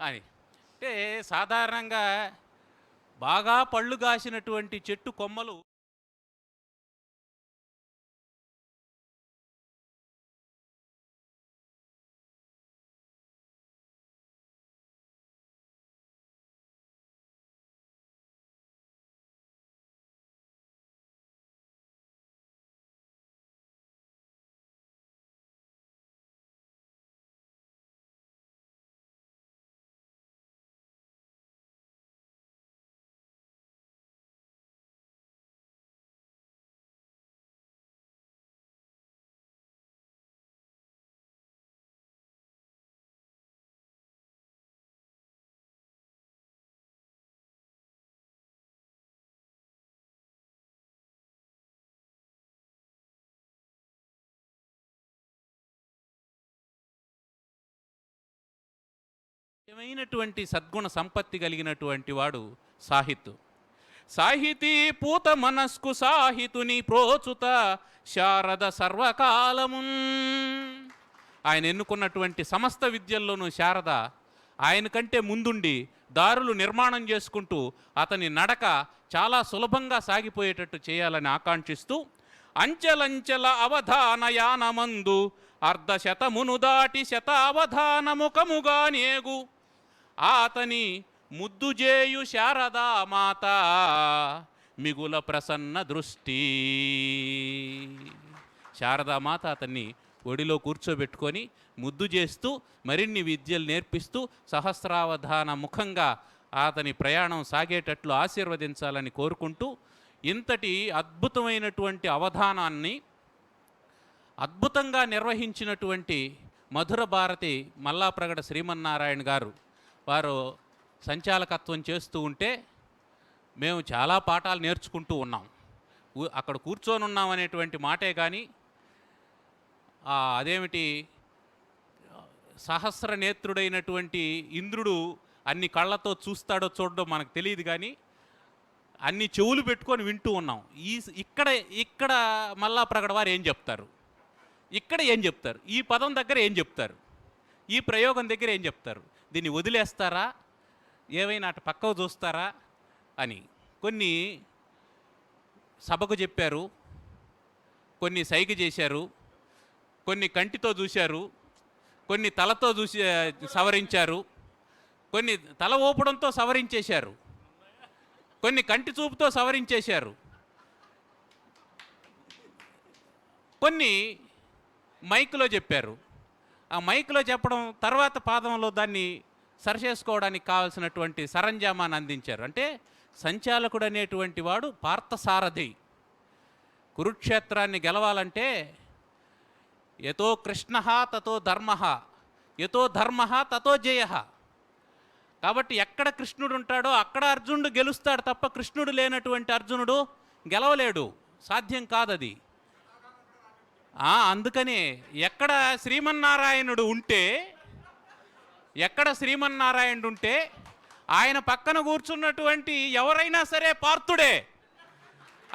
అని అంటే సాధారణంగా బాగా పళ్ళు కాసినటువంటి చెట్టు కొమ్మలు ఏమైనటువంటి సద్గుణ సంపత్తి కలిగినటువంటి వాడు సాహితు. సాహితీ పూత మనస్కు సాహితుని ప్రోచుత శారద సర్వకాలమున్. ఆయన ఎన్నుకున్నటువంటి సమస్త విద్యల్లోనూ శారద ఆయన కంటే ముందుండి దారులు నిర్మాణం చేసుకుంటూ అతని నడక చాలా సులభంగా సాగిపోయేటట్టు చేయాలని ఆకాంక్షిస్తూ అంచెలంచెల అవధానయానమందు అర్ధశతమును దాటి శతావధానముఖముగా నేగు అతని ముద్దుజేయు శారదా మాత మిగుల ప్రసన్న దృష్టి. శారదామాత అతన్ని ఒడిలో కూర్చోబెట్టుకొని ముద్దు చేస్తూ మరిన్ని విద్యలు నేర్పిస్తూ సహస్రావధాన ముఖంగా అతని ప్రయాణం సాగేటట్లు ఆశీర్వదించాలని కోరుకుంటూ ఇంతటి అద్భుతమైనటువంటి అవధానాన్ని అద్భుతంగా నిర్వహించినటువంటి మధుర భారతి మల్లాప్రగడ శ్రీమన్నారాయణ గారు వారు సంచాలకత్వం చేస్తూ ఉంటే మేము చాలా పాఠాలు నేర్చుకుంటూ ఉన్నాం. అక్కడ కూర్చొని ఉన్నాం అనేటువంటి మాటే కానీ అదేమిటి సహస్ర నేత్రుడైనటువంటి ఇంద్రుడు అన్ని కళ్ళతో చూస్తాడో చూడడం మనకు తెలియదు, కానీ అన్ని చెవులు పెట్టుకొని వింటూ ఉన్నాం. ఇక్కడ మల్లాప్రగడ వారు ఏం చెప్తారు, ఇక్కడ ఏం చెప్తారు, ఈ పదం దగ్గర ఏం చెప్తారు, ఈ ప్రయోగం దగ్గర ఏం చెప్తారు, దీన్ని వదిలేస్తారా, ఏమైనా అటు పక్కకు చూస్తారా అని కొన్ని సభకు చెప్పారు, కొన్ని సైగ చేశారు, కొన్ని కంటితో చూశారు, కొన్ని తలతో చూసి సవరించారు, కొన్ని తల ఊపడంతో సవరించేశారు, కొన్ని కంటి చూపుతో సవరించేశారు, కొన్ని మైక్లో చెప్పారు. ఆ మైక్లో చెప్పడం తర్వాత పాదంలో దాన్ని సరిచేసుకోవడానికి కావాల్సినటువంటి సరంజామాన్ని అందించారు. అంటే సంచాలకుడు అనేటువంటి వాడు పార్థసారథి. కురుక్షేత్రాన్ని గెలవాలంటే యతో కృష్ణ తతో ధర్మ, యతో ధర్మ తతో జయ. కాబట్టి ఎక్కడ కృష్ణుడు ఉంటాడో అక్కడ అర్జునుడు గెలుస్తాడు తప్ప కృష్ణుడు లేనటువంటి అర్జునుడు గెలవలేడు, సాధ్యం కాదది. అందుకనే ఎక్కడ శ్రీమన్నారాయణుడు ఉంటే ఆయన పక్కన కూర్చున్నటువంటి ఎవరైనా సరే పార్థుడే.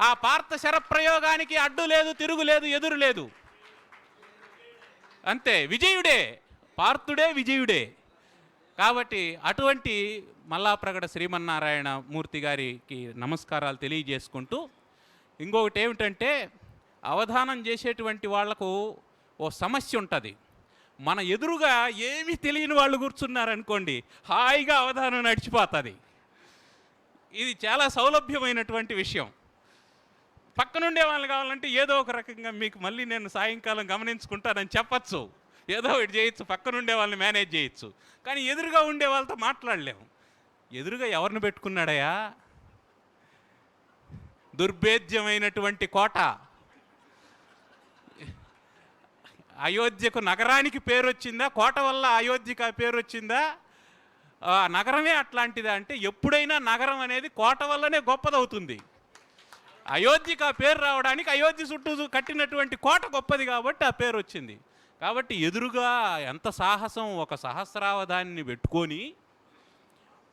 ఆ పార్థ శరప్రయోగానికి అడ్డు లేదు, తిరుగు లేదు, ఎదురు లేదు, అంతే, విజయుడే, పార్థుడే విజయుడే. కాబట్టి అటువంటి మల్లాప్రగడ శ్రీమన్నారాయణ మూర్తి గారికి నమస్కారాలు తెలియజేసుకుంటూ, ఇంకొకటి ఏమిటంటే అవధానం చేసేటువంటి వాళ్లకు ఓ సమస్య ఉంటుంది. మన ఎదురుగా ఏమీ తెలియని వాళ్ళు కూర్చున్నారనుకోండి, హాయిగా అవధానం నడిచిపోతుంది. ఇది చాలా సౌలభ్యమైనటువంటి విషయం. పక్కనుండే వాళ్ళు కావాలంటే ఏదో ఒక రకంగా మీకు మళ్ళీ నేను సాయంకాలం గమనించుకుంటానని చెప్పచ్చు, ఏదో ఒకటి చేయొచ్చు, పక్కనుండే వాళ్ళని మేనేజ్ చేయొచ్చు. కానీ ఎదురుగా ఉండే వాళ్ళతో మాట్లాడలేము. ఎదురుగా ఎవరిని పెట్టుకున్నాడయా? దుర్భేద్యమైనటువంటి కోట, అయోధ్యకు నగరానికి పేరు వచ్చిందా, కోట వల్ల అయోధ్యకు ఆ పేరు వచ్చిందా, నగరమే అట్లాంటిదా అంటే ఎప్పుడైనా నగరం అనేది కోట వల్లనే గొప్పదవుతుంది. అయోధ్యకు ఆ పేరు రావడానికి అయోధ్య చుట్టూ కట్టినటువంటి కోట గొప్పది కాబట్టి ఆ పేరు వచ్చింది. కాబట్టి ఎదురుగా ఎంత సాహసం, ఒక సహస్రావధాన్ని పెట్టుకొని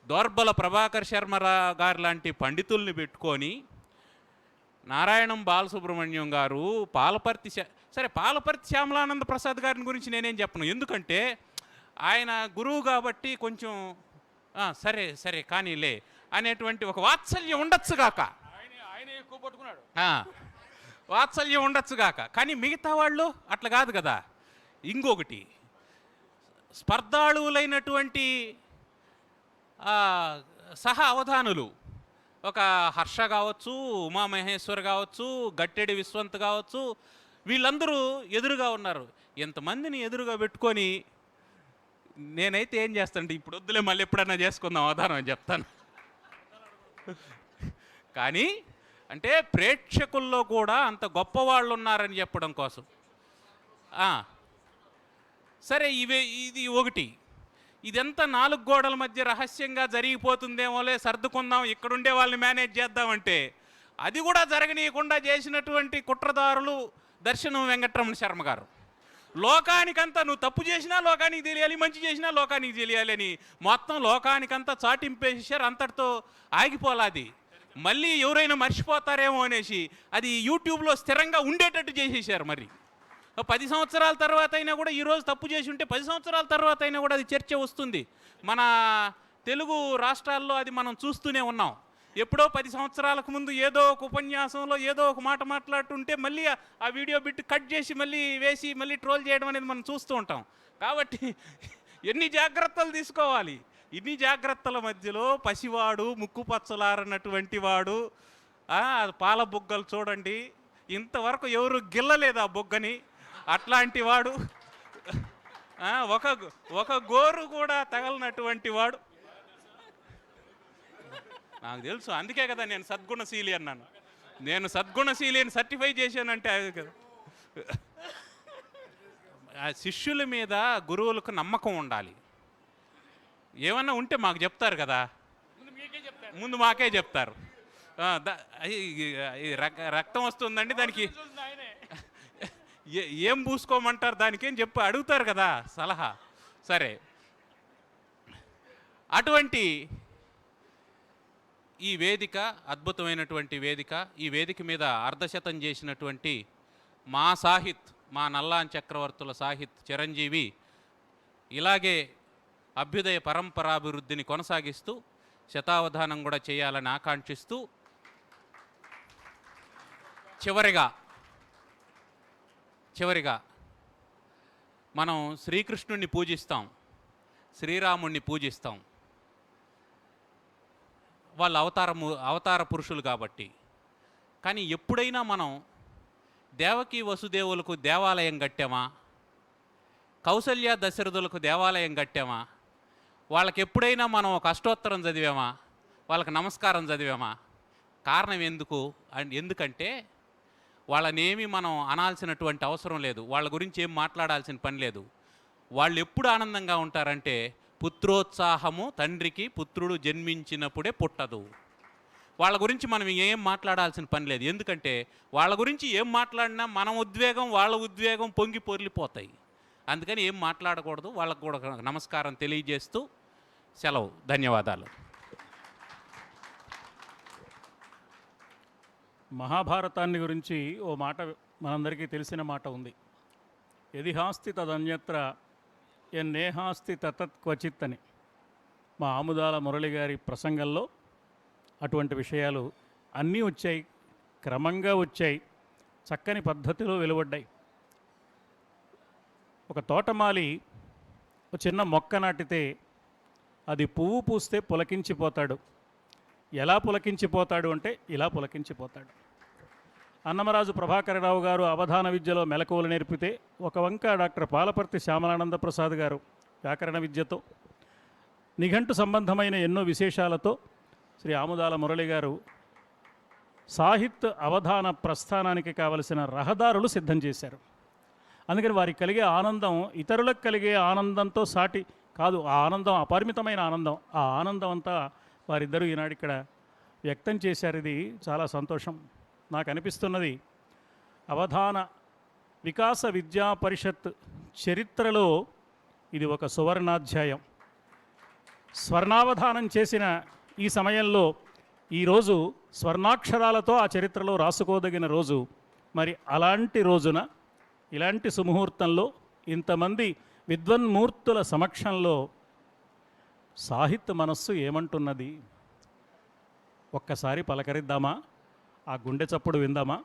దోర్బల ప్రభాకర్ శర్మ గారు లాంటి పండితుల్ని పెట్టుకొని, నారాయణం బాలసుబ్రహ్మణ్యం గారు, పాలపర్తి శ్యామలానంద ప్రసాద్ గారిని గురించి నేనేం చెప్పను, ఎందుకంటే ఆయన గురువు కాబట్టి కొంచెం సరే కానీలే అనేటువంటి ఒక వాత్సల్యం ఉండొచ్చుగాక, వాత్సల్యం ఉండొచ్చుగాక. కానీ మిగతా వాళ్ళు అట్లా కాదు కదా. ఇంకొకటి, స్పర్ధాళువులైనటువంటి అవధానులు, ఒక హర్ష కావచ్చు, ఉమామహేశ్వర్ కావచ్చు, గట్టెడి విశ్వంత్ కావచ్చు, వీళ్ళందరూ ఎదురుగా ఉన్నారు. ఎంతమందిని ఎదురుగా పెట్టుకొని నేనైతే ఏం చేస్తానంటే, ఇప్పుడు వద్దులే మళ్ళీ ఎప్పుడన్నా చేసుకుందాం అవధానం అని చెప్తాను. కానీ అంటే ప్రేక్షకుల్లో కూడా అంత గొప్పవాళ్ళు ఉన్నారని చెప్పడం కోసం. సరే, ఇది ఒకటి. ఇదంతా 4 గోడల మధ్య రహస్యంగా జరిగిపోతుందేమోలే, సర్దుకుందాం, ఇక్కడుండే వాళ్ళని మేనేజ్ చేద్దామంటే అది కూడా జరగనీయకుండా చేసినటువంటి కుట్రదారులు దర్శనం వెంకటరమణ శర్మ గారు. లోకానికంతా నువ్వు తప్పు చేసినా లోకానికి తెలియాలి, మంచి చేసినా లోకానికి తెలియాలి అని మొత్తం లోకానికంతా చాటింపేసారు. అంతటితో ఆగిపోలాది. మళ్ళీ ఎవరైనా మర్చిపోతారేమో అనేసి అది యూట్యూబ్లో స్థిరంగా ఉండేటట్టు చేసేసారు. మరి 10 సంవత్సరాల తర్వాత అయినా కూడా ఈరోజు తప్పు చేసి ఉంటే 10 సంవత్సరాల తర్వాత అయినా కూడా అది చర్చ వస్తుంది. మన తెలుగు రాష్ట్రాల్లో అది మనం చూస్తూనే ఉన్నాం. ఎప్పుడో 10 సంవత్సరాలకు ముందు ఏదో ఒక ఉపన్యాసంలో ఏదో ఒక మాట మాట్లాడుతుంటే మళ్ళీ ఆ వీడియో బిట్ కట్ చేసి మళ్ళీ వేసి మళ్ళీ ట్రోల్ చేయడం అనేది మనం చూస్తూ ఉంటాం. కాబట్టి ఎన్ని జాగ్రత్తలు తీసుకోవాలి. ఇన్ని జాగ్రత్తల మధ్యలో పసివాడు ముక్కు పచ్చలారన్నటువంటి వాడు పాల బుగ్గలు చూడండి, ఇంతవరకు ఎవరు గిల్లలేదు ఆ బుగ్గని. అట్లాంటి వాడు ఒక గోరు కూడా తగలనటువంటి వాడు. నాకు తెలుసు, అందుకే కదా నేను సద్గుణశీలి అన్నాను. నేను సద్గుణశీలి అని సర్టిఫై చేశానంటే అది కదా. ఆ శిష్యుల మీద గురువులకు నమ్మకం ఉండాలి. ఏమన్నా ఉంటే మాకు చెప్తారు కదా, ముందు మాకే చెప్తారు. రక్తం వస్తుందండి, దానికి ఏం పూసుకోమంటారు, దానికి ఏం చెప్పి అడుగుతారు కదా సలహా. సరే, అటువంటి ఈ వేదిక అద్భుతమైనటువంటి వేదిక. ఈ వేదిక మీద అర్ధశతం చేసినటువంటి మా సాహిత్, మా నల్లాన్ చక్రవర్తుల సాహిత్ చిరంజీవి ఇలాగే అభ్యుదయ పరంపరాభివృద్ధిని కొనసాగిస్తూ శతావధానం కూడా చేయాలని ఆకాంక్షిస్తూ చివరిగా మనం శ్రీకృష్ణుణ్ణి పూజిస్తాం, శ్రీరాముణ్ణి పూజిస్తాం. వాళ్ళు అవతార పురుషులు కాబట్టి. కానీ ఎప్పుడైనా మనం దేవకి వసుదేవులకు దేవాలయం కట్టామా, కౌసల్య దశరథులకు దేవాలయం కట్టామా, వాళ్ళకి ఎప్పుడైనా మనం ఒక అష్టోత్తరం చదివామా, వాళ్ళకి నమస్కారం చదివామా? కారణం ఎందుకంటే వాళ్ళనేమి మనం అనాల్సినటువంటి అవసరం లేదు, వాళ్ళ గురించి ఏం మాట్లాడాల్సిన పని లేదు. వాళ్ళు ఎప్పుడు ఆనందంగా ఉంటారంటే పుత్రోత్సాహము తండ్రికి పుత్రుడు జన్మించినప్పుడే పుట్టదు. వాళ్ళ గురించి మనం ఏం మాట్లాడాల్సిన పని లేదు. ఎందుకంటే వాళ్ళ గురించి ఏం మాట్లాడినా మన ఉద్వేగం వాళ్ళ ఉద్వేగం పొంగి పొర్లిపోతాయి. అందుకని ఏం మాట్లాడకూడదు. వాళ్ళకు కూడా నమస్కారం తెలియజేస్తూ సెలవు. ధన్యవాదాలు. మహాభారతాన్ని గురించి ఓ మాట మనందరికీ తెలిసిన మాట ఉంది. యదిహాస్తి తదన్యత్ర ఎన్నేహాస్తి తతత్ క్వచిత్ అని మా ఆముదాల మురళి గారి ప్రసంగంలో అటువంటి విషయాలు అన్నీ వచ్చాయి, క్రమంగా వచ్చాయి, చక్కని పద్ధతిలో వెలువడ్డాయి. ఒక తోటమాలి ఒక చిన్న మొక్క నాటితే అది పువ్వు పూస్తే పులకించిపోతాడు. ఎలా పులకించిపోతాడు అంటే ఇలా పులకించిపోతాడు. అన్నమరాజు ప్రభాకరరావు గారు అవధాన విద్యలో మెలకువలు నేర్పితే ఒక వంక డాక్టర్ పాలపర్తి శ్యామలానంద ప్రసాద్ గారు వ్యాకరణ విద్యతో, నిఘంటు సంబంధమైన ఎన్నో విశేషాలతో శ్రీ ఆముదాల మురళి గారు సాహిత్ అవధాన ప్రస్థానానికి కావలసిన రహదారులు సిద్ధం చేశారు. అందుకని వారికి కలిగే ఆనందం ఇతరులకు కలిగే ఆనందంతో సాటి కాదు. ఆ ఆనందం అపరిమితమైన ఆనందం. ఆ ఆనందం అంతా వారిద్దరూ ఈనాడు ఇక్కడ వ్యక్తం చేశారు. ఇది చాలా సంతోషం. నాకు అనిపిస్తున్నది అవధాన వికాస విద్యా పరిషత్ చరిత్రలో ఇది ఒక సువర్ణాధ్యాయం. స్వర్ణావధానం చేసిన ఈ సమయంలో ఈరోజు స్వర్ణాక్షరాలతో ఆ చరిత్రలో రాసుకోదగిన రోజు. మరి అలాంటి రోజున ఇలాంటి సుముహూర్తంలో ఇంతమంది విద్వన్మూర్తుల సమక్షంలో సాహిత్య మనస్సు ఏమంటున్నది ఒక్కసారి పలకరిద్దామా? ఆ గుండె చప్పుడు విందామా?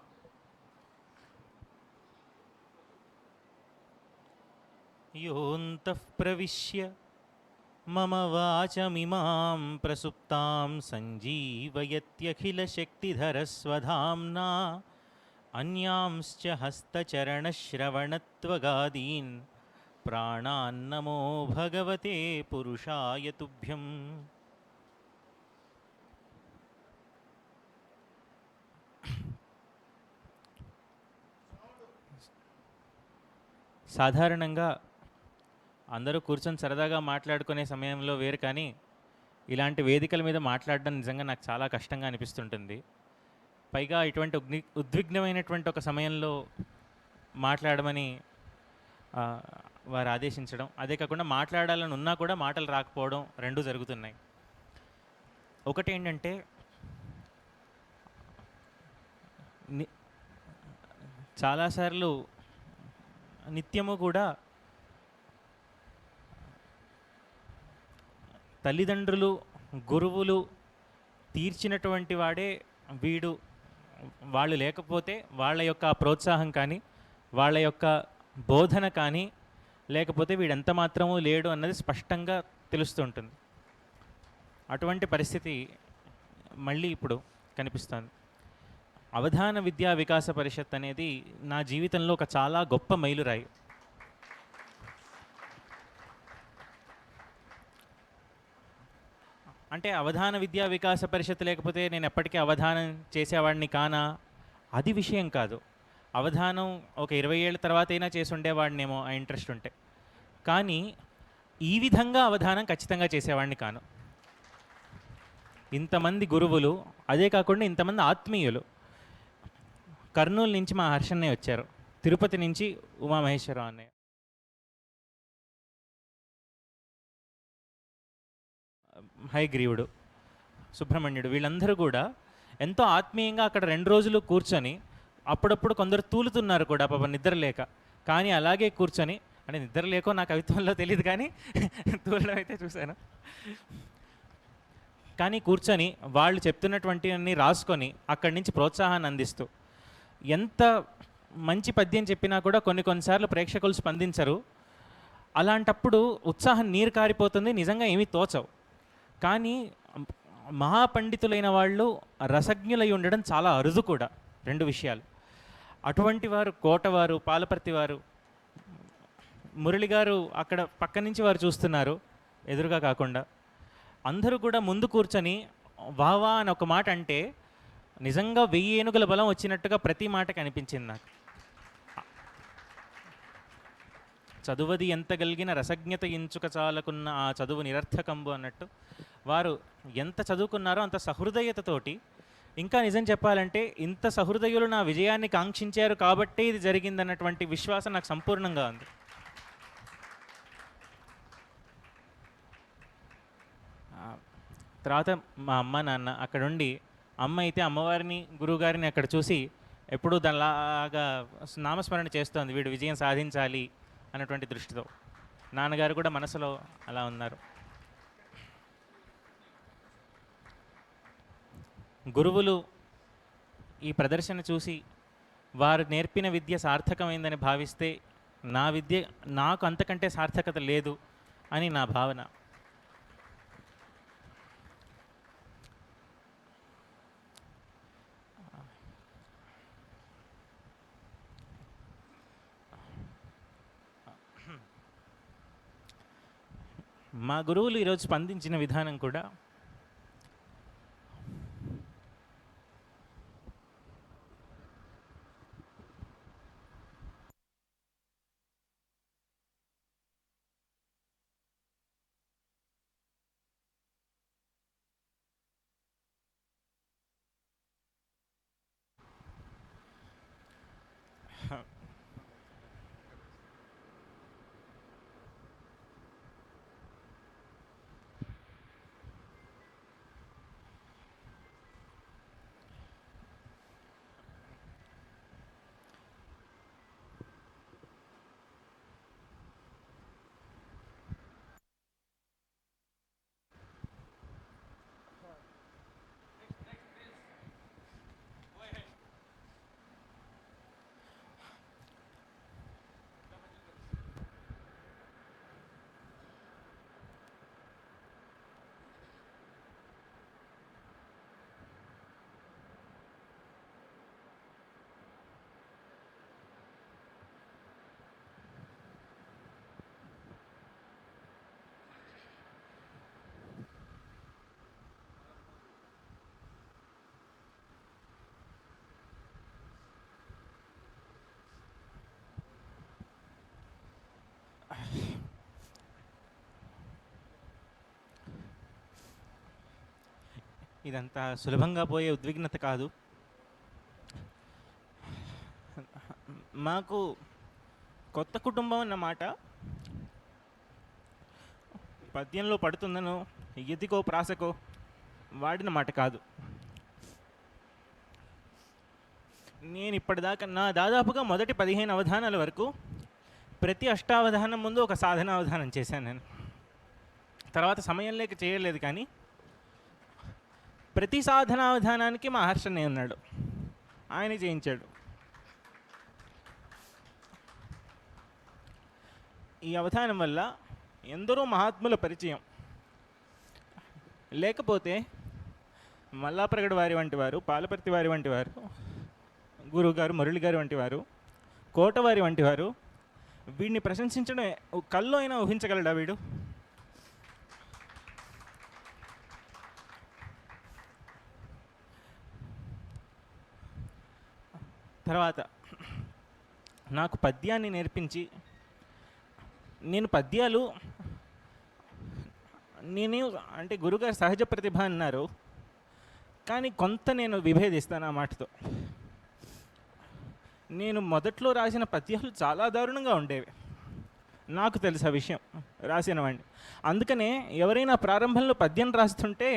యోంతః ప్రవిశ్య మమ వాచమిమాం ప్రసుప్తాం సంజీవయత్యఖిలశక్తిధరస్వధామ్నా అన్యాంశ్చ హస్తచరణశ్రవణత్వగాదీన్ ప్రాణాన్నమో భగవతే పురుషాయ తుభ్యం. సాధారణంగా అందరూ కూర్చొని సరదాగా మాట్లాడుకునే సమయంలో వేరు, కానీ ఇలాంటి వేదికల మీద మాట్లాడడం నిజంగా నాకు చాలా కష్టంగా అనిపిస్తుంటుంది. పైగా ఇటువంటి ఉద్విగ్నమైనటువంటి ఒక సమయంలో మాట్లాడమని ఆ, వారు ఆదేశించడం, అదే కాకుండా మాట్లాడాలని ఉన్నా కూడా మాటలు రాకపోవడం రెండూ జరుగుతున్నాయి. ఒకటి ఏంటంటే ని- చాలాసార్లు నిత్యము కూడా తల్లిదండ్రులు, గురువులు తీర్చినటువంటి వాడే వీడు, వాళ్ళు లేకపోతే వాళ్ళ యొక్క ప్రోత్సాహం కానీ వాళ్ళ యొక్క బోధన కానీ లేకపోతే వీడెంత మాత్రమూ లేడు అన్నది స్పష్టంగా తెలుస్తుంటుంది. అటువంటి పరిస్థితి మళ్ళీ ఇప్పుడు కనిపిస్తుంది. అవధాన విద్యా వికాస పరిషత్ అనేది నా జీవితంలో ఒక చాలా గొప్ప మైలురాయి. అంటే అవధాన విద్యా వికాస పరిషత్ లేకపోతే నేను ఎప్పటికీ అవధానం చేసేవాడిని కానా, అది విషయం కాదు. అవధానం ఒక 20 ఏళ్ళ తర్వాత అయినా చేసి ఉండేవాడినేమో ఆ ఇంట్రెస్ట్ ఉంటే, కానీ ఈ విధంగా అవధానం ఖచ్చితంగా చేసేవాడిని కాను. ఇంతమంది గురువులు, అదే కాకుండా ఇంతమంది ఆత్మీయులు. కర్నూలు నుంచి మా హర్షన్నయ్య వచ్చారు, తిరుపతి నుంచి ఉమామహేశ్వరరావు అన్నయ్య, హైగ్రీవుడు, సుబ్రహ్మణ్యుడు, వీళ్ళందరూ కూడా ఎంతో ఆత్మీయంగా అక్కడ 2 రోజులు కూర్చొని, అప్పుడప్పుడు కొందరు తూలుతున్నారు కూడా పాపం నిద్ర లేక, కానీ అలాగే కూర్చొని, అంటే నిద్ర లేకో నా కవిత్వంలో తెలియదు కానీ తూలడం అయితే చూశాను, కానీ కూర్చొని వాళ్ళు చెప్తున్నటువంటి అన్ని రాసుకొని అక్కడి నుంచి ప్రోత్సాహాన్ని అందిస్తూ, ఎంత మంచి పద్యం చెప్పినా కూడా కొన్నిసార్లు ప్రేక్షకులు స్పందించరు. అలాంటప్పుడు ఉత్సాహం నీరు కారిపోతుంది, నిజంగా ఏమీ తోచవు. కానీ మహాపండితులైన వాళ్ళు రసజ్ఞులై ఉండడం చాలా అరుదు కూడా. 2 విషయాలు. అటువంటి వారు కోటవారు, పాలపర్తి వారు, మురళి గారు అక్కడ పక్క నుంచి వారు చూస్తున్నారు, ఎదురుగా కాకుండా. అందరూ కూడా ముందు కూర్చొని వావా అని ఒక మాట అంటే నిజంగా 1000 ఏనుగుల బలం వచ్చినట్టుగా ప్రతి మాటకి అనిపించింది నాకు. చదువది ఎంత గలిగిన రసజ్ఞత ఎంచుక చాలకున్న ఆ చదువు నిరర్థకంబు అన్నట్టు వారు ఎంత చదువుకున్నారో అంత సహృదయతతోటి, ఇంకా నిజం చెప్పాలంటే ఇంత సహృదయులు నా విజయాన్ని కాంక్షించారు కాబట్టే ఇది జరిగిందన్నటువంటి విశ్వాసం నాకు సంపూర్ణంగా ఉంది. తర్వాత మా అమ్మ నాన్న అక్కడుండి, అమ్మ అయితే అమ్మవారిని గురువుగారిని అక్కడ చూసి ఎప్పుడూ దానిలాగా నామస్మరణ చేస్తోంది, వీడు విజయం సాధించాలి అన్నటువంటి దృష్టితో. నాన్నగారు కూడా మనసులో అలా ఉన్నారు. గురువులు ఈ ప్రదర్శన చూసి వారు నేర్పిన విద్య సార్థకమైందని భావిస్తే నా విద్య నాకు అంతకంటే సార్థకత లేదు అని నా భావన. మా గురువులు ఈరోజు స్పందించిన విధానం కూడా ఇదంతా సులభంగా పోయే ఉద్విగ్నత కాదు. మాకు కొత్త కుటుంబం అన్న మాట పద్యంలో పడుతుందనో ఎతికో ప్రాసకో వాడిన మాట కాదు. నేను ఇప్పటిదాకా దాదాపుగా మొదటి 15 అవధానాల వరకు ప్రతి అష్టావధానం ముందు ఒక సాధనావధానం చేశాను నేను. తర్వాత సమయం లేక చేయలేదు, కానీ ప్రతి సాధనావధానానికి మా హర్షనే ఉన్నాడు, ఆయన చేయించాడు. ఈ అవధానం వల్ల ఎందరో మహాత్ముల పరిచయం. లేకపోతే మల్లాప్రగడ వారి వంటి వారు, పాలపర్తి వారి వంటి వారు, గురువుగారు మురళి గారి వంటి వారు, కోటవారి వంటి వారు వీడిని ప్రశంసించడం కల్లో అయినా ఊహించగలడా వీడు? తర్వాత నాకు పద్యాన్ని నేర్పించి, నేను పద్యాలు నేను అంటే గురుగారు సహజ ప్రతిభ అన్నారు, కానీ కొంత నేను విభేదిస్తాను ఆ మాటతో. నేను మొదట్లో రాసిన పద్యాలు చాలా దారుణంగా ఉండేవి, నాకు తెలుసు ఆ విషయం, రాసిన వాడిని. అందుకనే ఎవరైనా ప్రారంభంలో పద్యం రాస్తుంటే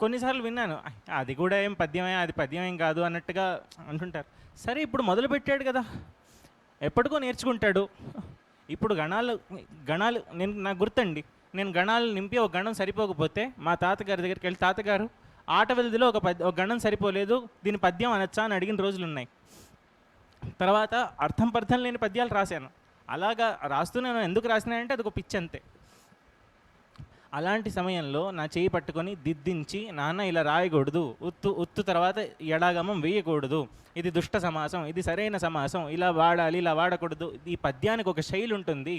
కొన్నిసార్లు విన్నాను, అది కూడా ఏం పద్యమే, అది పద్యం ఏం కాదు అన్నట్టుగా అంటుంటారు. సరే, ఇప్పుడు మొదలుపెట్టాడు కదా, ఎప్పటికో నేర్చుకుంటాడు. ఇప్పుడు గణాలు నాకు గుర్తండి, నేను గణాలు నింపి ఒక గణం సరిపోకపోతే మా తాతగారి దగ్గరికి వెళ్ళి, తాతగారు ఆట వెలుదిలో ఒక గణం సరిపోలేదు, దీని పద్యం అనొచ్చా అని అడిగిన రోజులు ఉన్నాయి. తర్వాత అర్థం లేని పద్యాలు రాశాను. అలాగా రాస్తున్నాను, ఎందుకు రాసినానంటే అది ఒక పిచ్చి అంతే. అలాంటి సమయంలో నా చేయి పట్టుకొని దిద్దించి, నాన్న ఇలా రాయకూడదు, ఉత్తు తర్వాత ఎడాగమం వేయకూడదు, ఇది దుష్ట సమాసం, ఇది సరైన సమాసం, ఇలా వాడాలి, ఇలా వాడకూడదు, ఈ పద్యానికి ఒక శైలి ఉంటుంది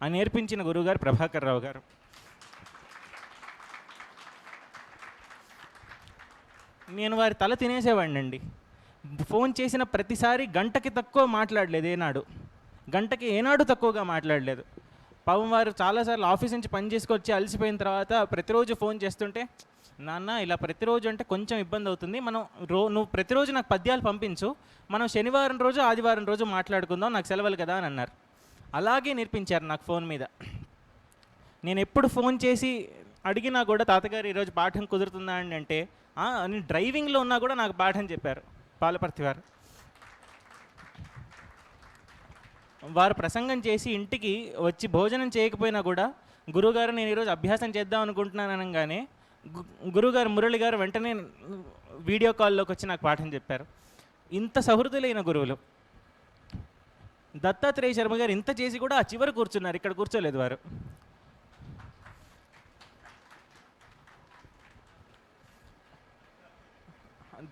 అని నేర్పించిన గురువుగారు ప్రభాకర్ రావు గారు. నేను వారి తల తినేసేవాడిని అండి. ఫోన్ చేసిన ప్రతిసారి గంటకి తక్కువ మాట్లాడలేదు, గంటకి ఏనాడు తక్కువగా మాట్లాడలేదు. పాపం వారు చాలాసార్లు ఆఫీస్ నుంచి పని చేసుకొచ్చి అలసిపోయిన తర్వాత ప్రతిరోజు ఫోన్ చేస్తుంటే, నాన్న ఇలా ప్రతిరోజు అంటే కొంచెం ఇబ్బంది అవుతుంది, మనం నువ్వు ప్రతిరోజు నాకు పద్యాలు పంపించు, మనం శనివారం రోజు ఆదివారం రోజు మాట్లాడుకుందాం, నాకు సెలవులు కదా అని అన్నారు. అలాగే నేర్పించారు నాకు ఫోన్ మీద. నేను ఎప్పుడు ఫోన్ చేసి అడిగినా కూడా, తాతగారు ఈరోజు పాఠం కుదురుతుందా అని అంటే, నేను డ్రైవింగ్లో ఉన్నా కూడా నాకు పాఠం చెప్పారు పాలపర్తి వారు. వారు ప్రసంగం చేసి ఇంటికి వచ్చి భోజనం చేయకపోయినా కూడా, గురువుగారు నేను ఈరోజు అభ్యాసం చేద్దాం అనుకుంటున్నాను అనగానే గురువుగారు మురళి గారు వెంటనే వీడియో కాల్లోకి వచ్చి నాకు పాఠం చెప్పారు. ఇంత సహృదులైన గురువులు. దత్తాత్రేయ శర్మ గారు ఇంత చేసి కూడా ఆ చివరి కూర్చున్నారు, ఇక్కడ కూర్చోలేదు వారు.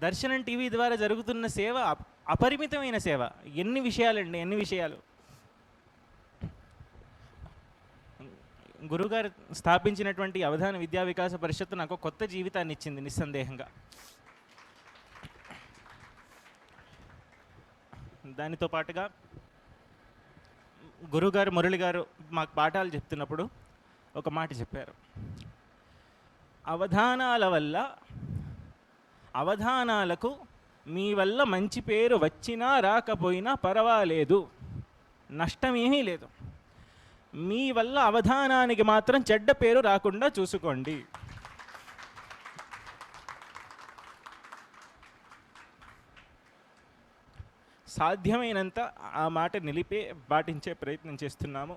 దర్శనం టీవీ ద్వారా జరుగుతున్న సేవ అపరిమితమైన సేవ. ఎన్ని విషయాలు. గురుగారు స్థాపించినటువంటి అవధాన విద్యా వికాస పరిషత్తు నాకు కొత్త జీవితాన్ని ఇచ్చింది నిస్సందేహంగా. దానితో పాటుగా గురుగారు మురళి గారు మాకు పాఠాలు చెప్తున్నప్పుడు ఒక మాట చెప్పారు, అవధానాలకు మీ వల్ల మంచి పేరు వచ్చినా రాకపోయినా పర్వాలేదు, నష్టమేమీ లేదు, మీ వల్ల అవధానానికి మాత్రం చెడ్డ పేరు రాకుండా చూసుకోండి. సాధ్యమైనంత ఆ మాట పాటించే ప్రయత్నం చేస్తున్నాము.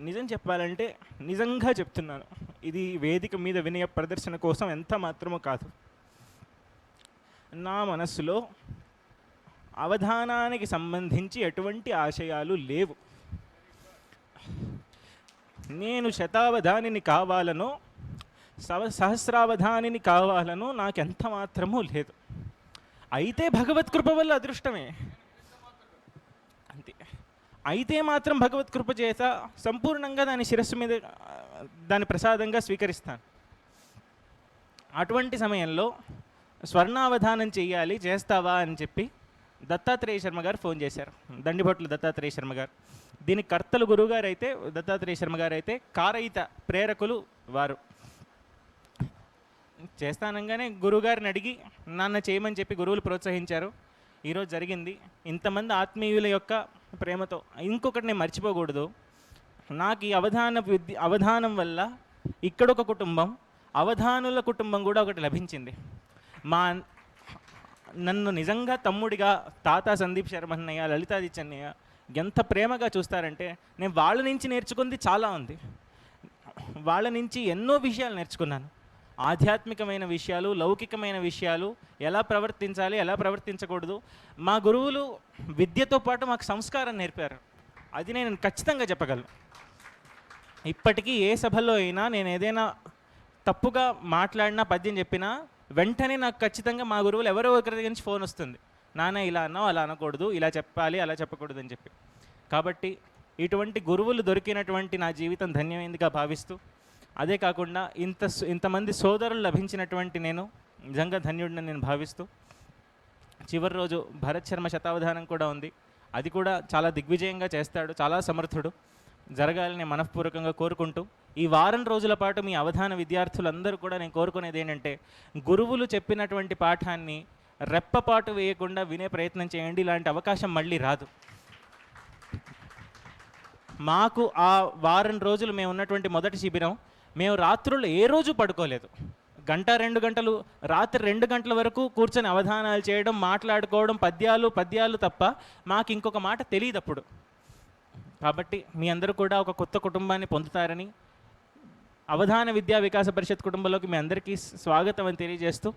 నిజం చెప్పాలంటే, నిజంగా చెప్తున్నాను, ఇది వేదిక మీద వినయ ప్రదర్శన కోసం ఎంత మాత్రమో కాదు. నా మనస్సులో అవధానానికి సంబంధించి ఎటువంటి ఆశయాలు లేవు. నేను శతావధానిని కావాలనో సహస్రావధానిని కావాలనో నాకెంత మాత్రమూ లేదు. అయితే భగవత్కృప వల్ల అదృష్టమే అంతే. అయితే మాత్రం భగవత్కృప చేత సంపూర్ణంగా దాని శిరస్సు మీద దాని ప్రసాదంగా స్వీకరిస్తాను. అటువంటి సమయంలో స్వర్ణావధానం చెయ్యాలి, చేస్తావా అని చెప్పి దత్తాత్రేయ శర్మ గారు ఫోన్ చేశారు. దండిభొట్ల దత్తాత్రేయ శర్మ గారు. దీనికి కర్తలు గురువుగారు అయితే, దత్తాత్రేయ శర్మ గారు అయితే కారయిత ప్రేరకులు వారు. చేస్తానంగానే గురువుగారిని అడిగి నాన్న చేయమని చెప్పి గురువులు ప్రోత్సహించారు. ఈరోజు జరిగింది. ఇంతమంది ఆత్మీయుల యొక్క ప్రేమతో ఇంకొకటి నేను మర్చిపోకూడదు. నాకు ఈ అవధానం వల్ల ఇక్కడొక కుటుంబం, అవధానుల కుటుంబం కూడా ఒకటి లభించింది. నన్ను నిజంగా తమ్ముడిగా తాత సందీప్ శర్మ అన్నయ్య, లలితాదిత్య అన్నయ్య ఎంత ప్రేమగా చూస్తారంటే, నేను వాళ్ళ నుంచి నేర్చుకుంది చాలా ఉంది. వాళ్ళ నుంచి ఎన్నో విషయాలు నేర్చుకున్నాను. ఆధ్యాత్మికమైన విషయాలు, లౌకికమైన విషయాలు, ఎలా ప్రవర్తించాలి, ఎలా ప్రవర్తించకూడదు. మా గురువులు విద్యతో పాటు మాకు సంస్కారం నేర్పారు. అది నేను ఖచ్చితంగా చెప్పగలను. ఇప్పటికీ ఏ సభలో అయినా నేను ఏదైనా తప్పుగా మాట్లాడినా, పద్యం చెప్పినా వెంటనే నాకు ఖచ్చితంగా మా గురువులు ఎవరో ఒకరి దగ్గర నుంచి ఫోన్ వస్తుంది. నాన్న ఇలా అన్నావు, అలా అనకూడదు, ఇలా చెప్పాలి, అలా చెప్పకూడదు అని చెప్పి. కాబట్టి ఇటువంటి గురువులు దొరికినటువంటి నా జీవితం ధన్యమైందిగా భావిస్తూ, అదే కాకుండా ఇంతమంది సోదరులు లభించినటువంటి నేను నిజంగా ధన్యుడిని నేను భావిస్తూ, చివరి రోజు భరత్ శర్మ శతావధానం కూడా ఉంది. అది కూడా చాలా దిగ్విజయంగా చేస్తాడు, చాలా సమర్థుడు. జరగాలని మనఃపూర్వకంగా కోరుకుంటూ, ఈ వారం రోజుల పాటు మీ అవధాన విద్యార్థులందరూ కూడా నేను కోరుకునేది ఏంటంటే, గురువులు చెప్పినటువంటి పాఠాన్ని రెప్పపాటు వేయకుండా వినే ప్రయత్నం చేయండి. ఇలాంటి అవకాశం మళ్ళీ రాదు. మాకు ఆ వారం రోజులు మేము ఉన్నటువంటి మొదటి శిబిరం, మేము రాత్రులు ఏ రోజు పడుకోలేదు. 1-2 గంటలు, రాత్రి 2 గంటల వరకు కూర్చొని అవధానాలు చేయడం, మాట్లాడుకోవడం, పద్యాలు తప్ప మాకు ఇంకొక మాట తెలియదు అప్పుడు. కాబట్టి మీ అందరూ కూడా ఒక కొత్త కుటుంబాన్ని పొందుతారని, అవధాన విద్యా వికాస పరిషత్ కుటుంబంలోకి మీ అందరికీ స్వాగతం అని తెలియజేస్తూ,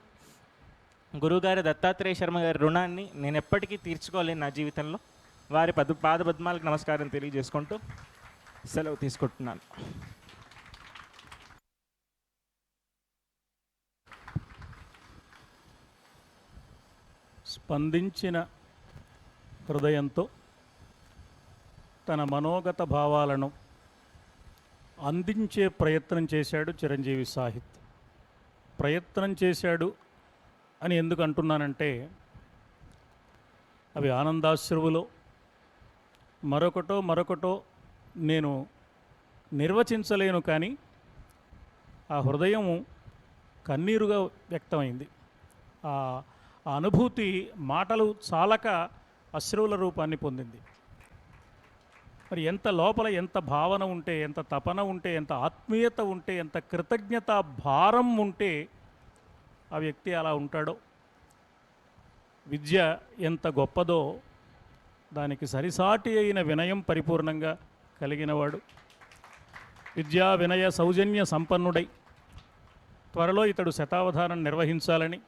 గురువుగారు దత్తాత్రేయ శర్మ గారి రుణాన్ని నేను ఎప్పటికీ తీర్చుకోలేను నా జీవితంలో. వారి పాదపద్మాలకు నమస్కారం తెలియజేసుకుంటూ సెలవు తీసుకుంటున్నాను. స్పందించిన హృదయంతో తన మనోగత భావాలను అందించే ప్రయత్నం చేశాడు చిరంజీవి సాహిత్. ప్రయత్నం చేశాడు అని ఎందుకు అంటున్నానంటే, అవి ఆనందాశ్రువులో మరొకటో నేను నిర్వచించలేను. కానీ ఆ హృదయం కన్నీరుగా వ్యక్తమైంది. ఆ అనుభూతి మాటలు చాలక అశ్రువుల రూపాన్ని పొందింది. మరి ఎంత లోపల ఎంత భావన ఉంటే, ఎంత తపన ఉంటే, ఎంత ఆత్మీయత ఉంటే, ఎంత కృతజ్ఞత భారం ఉంటే ఆ వ్యక్తి అలా ఉంటాడో, విద్య ఎంత గొప్పదో దానికి సరిసాటి అయిన వినయం పరిపూర్ణంగా కలిగినవాడు. విద్యా వినయ సౌజన్య సంపన్నుడై త్వరలో ఇతడు శతావధానం నిర్వహించాలని,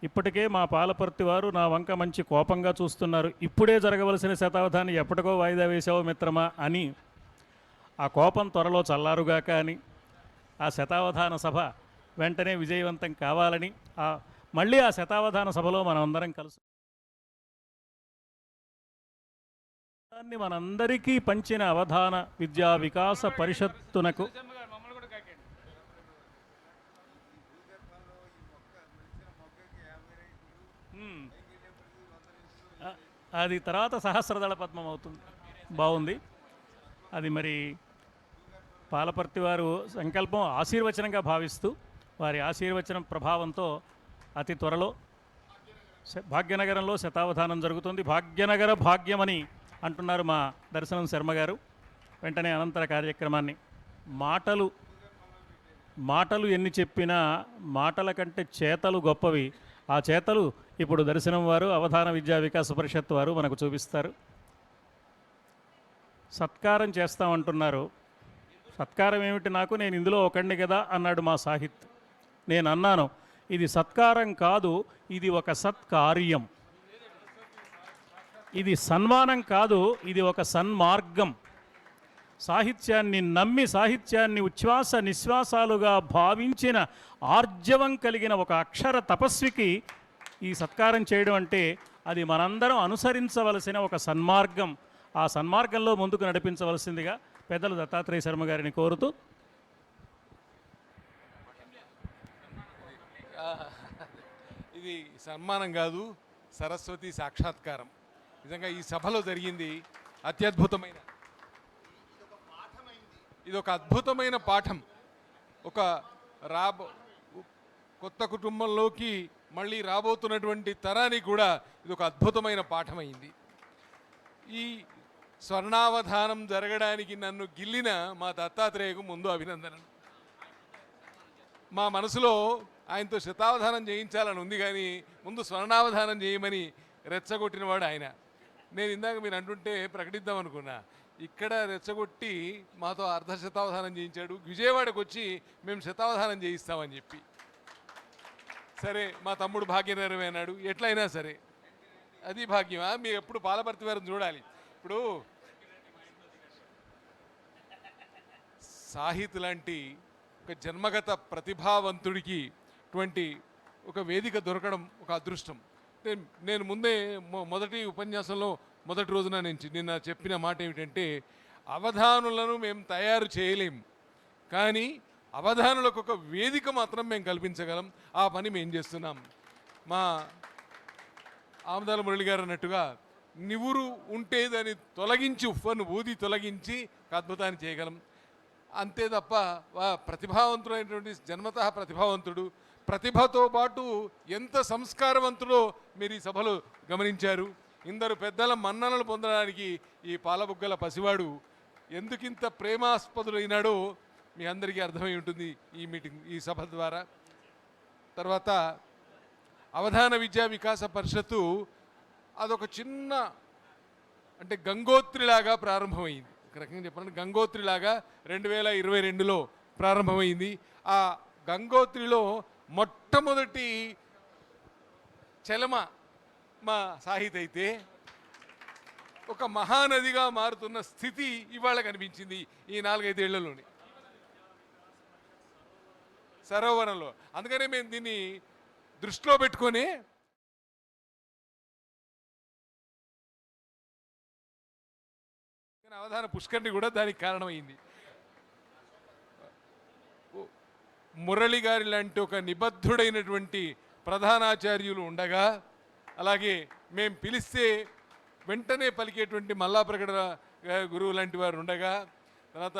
ఇప్పటికే మా పాలపర్తి వారు నా వంక మంచి కోపంగా చూస్తున్నారు. ఇప్పుడే జరగవలసిన శతావధానం ఎప్పటికో వాయిదా వేసావో మిత్రమా అని. ఆ కోపం త్వరలో చల్లారుగాక అని, ఆ శతావధాన సభ వెంటనే విజయవంతం కావాలని, మళ్ళీ ఆ శతావధాన సభలో మనం అందరం కలుసు మనందరికీ పంచిన అవధాన విద్యా వికాస పరిషత్తునకు అది తర్వాత సహస్రదళ పద్మం అవుతుంది. బాగుంది అది. మరి పాలపర్తి వారు సంకల్పం ఆశీర్వచనంగా భావిస్తూ, వారి ఆశీర్వచనం ప్రభావంతో అతి త్వరలో భాగ్యనగరంలో శతావధానం జరుగుతుంది. భాగ్యనగర భాగ్యమని అంటున్నారు మా దర్శనం శర్మ గారు. వెంటనే అనంతర కార్యక్రమాన్ని మాటలు ఎన్ని చెప్పినా మాటల కంటే చేతలు గొప్పవి. ఆ చేతలు ఇప్పుడు దర్శనం వారు, అవధాన విద్యా వికాస పరిషత్ వారు మనకు చూపిస్తారు. సత్కారం చేస్తామంటున్నారు. సత్కారం ఏమిటి నాకు, నేను ఇందులో ఒకడిని కదా అన్నాడు మా సాహిత్. నేను అన్నాను, ఇది సత్కారం కాదు, ఇది ఒక సత్కార్యం. ఇది సన్మానం కాదు, ఇది ఒక సన్మార్గం. సాహిత్యాన్ని నమ్మి, సాహిత్యాన్ని ఉచ్ఛ్వాస నిశ్వాసాలుగా భావించిన ఆర్జవం కలిగిన ఒక అక్షర తపస్వికి ఈ సత్కారం చేయడం అంటే అది మనందరం అనుసరించవలసిన ఒక సన్మార్గం. ఆ సన్మార్గంలో ముందుకు నడిపించవలసిందిగా పెద్దలు దత్తాత్రేయ శర్మ గారిని కోరుతూ, ఇది సన్మానం కాదు, సరస్వతి సాక్షాత్కారం. నిజంగా ఈ సభలో జరిగింది అత్యద్భుతమైన, ఇది ఒక అద్భుతమైన పాఠం. ఒక కొత్త కుటుంబంలోకి మళ్ళీ రాబోతున్నటువంటి తరానికి కూడా ఇది ఒక అద్భుతమైన పాఠమైంది. ఈ స్వర్ణావధానం జరగడానికి నన్ను గిల్లిన మా దత్తాత్రేయకు ముందు అభినందనలు. మా మనసులో ఆయనతో శతావధానం చేయించాలని ఉంది, కానీ ముందు స్వర్ణావధానం చేయమని రెచ్చగొట్టినవాడు ఆయన. నేను ఇందాక మీరు అంటుంటే ప్రకటిద్దాం అనుకున్నా, ఇక్కడ రెచ్చగొట్టి మాతో అర్ధ శతావధానం చేయించాడు. విజయవాడకు వచ్చి మేము శతావధానం చేయిస్తామని చెప్పి, సరే మా తమ్ముడు భాగ్యం నెరవేనాడు, ఎట్లయినా సరే అది భాగ్యమా? మీరు ఎప్పుడు పాలపర్తి వారిని చూడాలి. ఇప్పుడు సాహిత్ లాంటి ఒక జన్మగత ప్రతిభావంతుడికి ఇటువంటి ఒక వేదిక దొరకడం ఒక అదృష్టం. నేను ముందే మొదటి ఉపన్యాసంలో మొదటి రోజున నిన్న చెప్పిన మాట ఏమిటంటే, అవధానులను మేము తయారు చేయలేం, కానీ అవధానులకు ఒక వేదిక మాత్రం మేము కల్పించగలం. ఆ పని మేము చేస్తున్నాం. మా ఆమదాల మురళి గారు అన్నట్టుగా నివురు ఉంటే దాన్ని తొలగించి, ఉఫ్ఫను ఊది తొలగించి అద్భుతాన్ని చేయగలం. అంతే తప్ప ప్రతిభావంతుడైనటువంటి జన్మతః ప్రతిభావంతుడు, ప్రతిభతో పాటు ఎంత సంస్కారవంతుడో మీరు ఈ సభలో గమనించారు. ఇందరు పెద్దల మన్ననలు పొందడానికి ఈ పాలబుగ్గల పసివాడు ఎందుకింత ప్రేమాస్పదుడైనాడో మీ అందరికీ అర్థమై ఉంటుంది ఈ మీటింగ్, ఈ సభ ద్వారా. తర్వాత అవధాన విద్యా వికాస పరిషత్తు అదొక చిన్న, అంటే గంగోత్రిలాగా ప్రారంభమైంది. ఒక రకంగా చెప్పాలంటే గంగోత్రిలాగా 2022లో ప్రారంభమైంది. ఆ గంగోత్రిలో మొట్టమొదటి చలమ మా సాహిత్ అయితే ఒక మహానదిగా మారుతున్న స్థితి ఇవాళ కనిపించింది ఈ 4-5 ఏళ్లలోని సరోవరంలో. అందుకనే మేము దీన్ని దృష్టిలో పెట్టుకొని అవధాన పుష్కరిణి కూడా దానికి కారణమైంది. మురళి గారి లాంటి ఒక నిబద్ధుడైనటువంటి ప్రధానాచార్యులు ఉండగా, అలాగే మేము పిలిస్తే వెంటనే పలికేటువంటి మల్లాప్రగడ గురువు లాంటి వారు ఉండగా, తర్వాత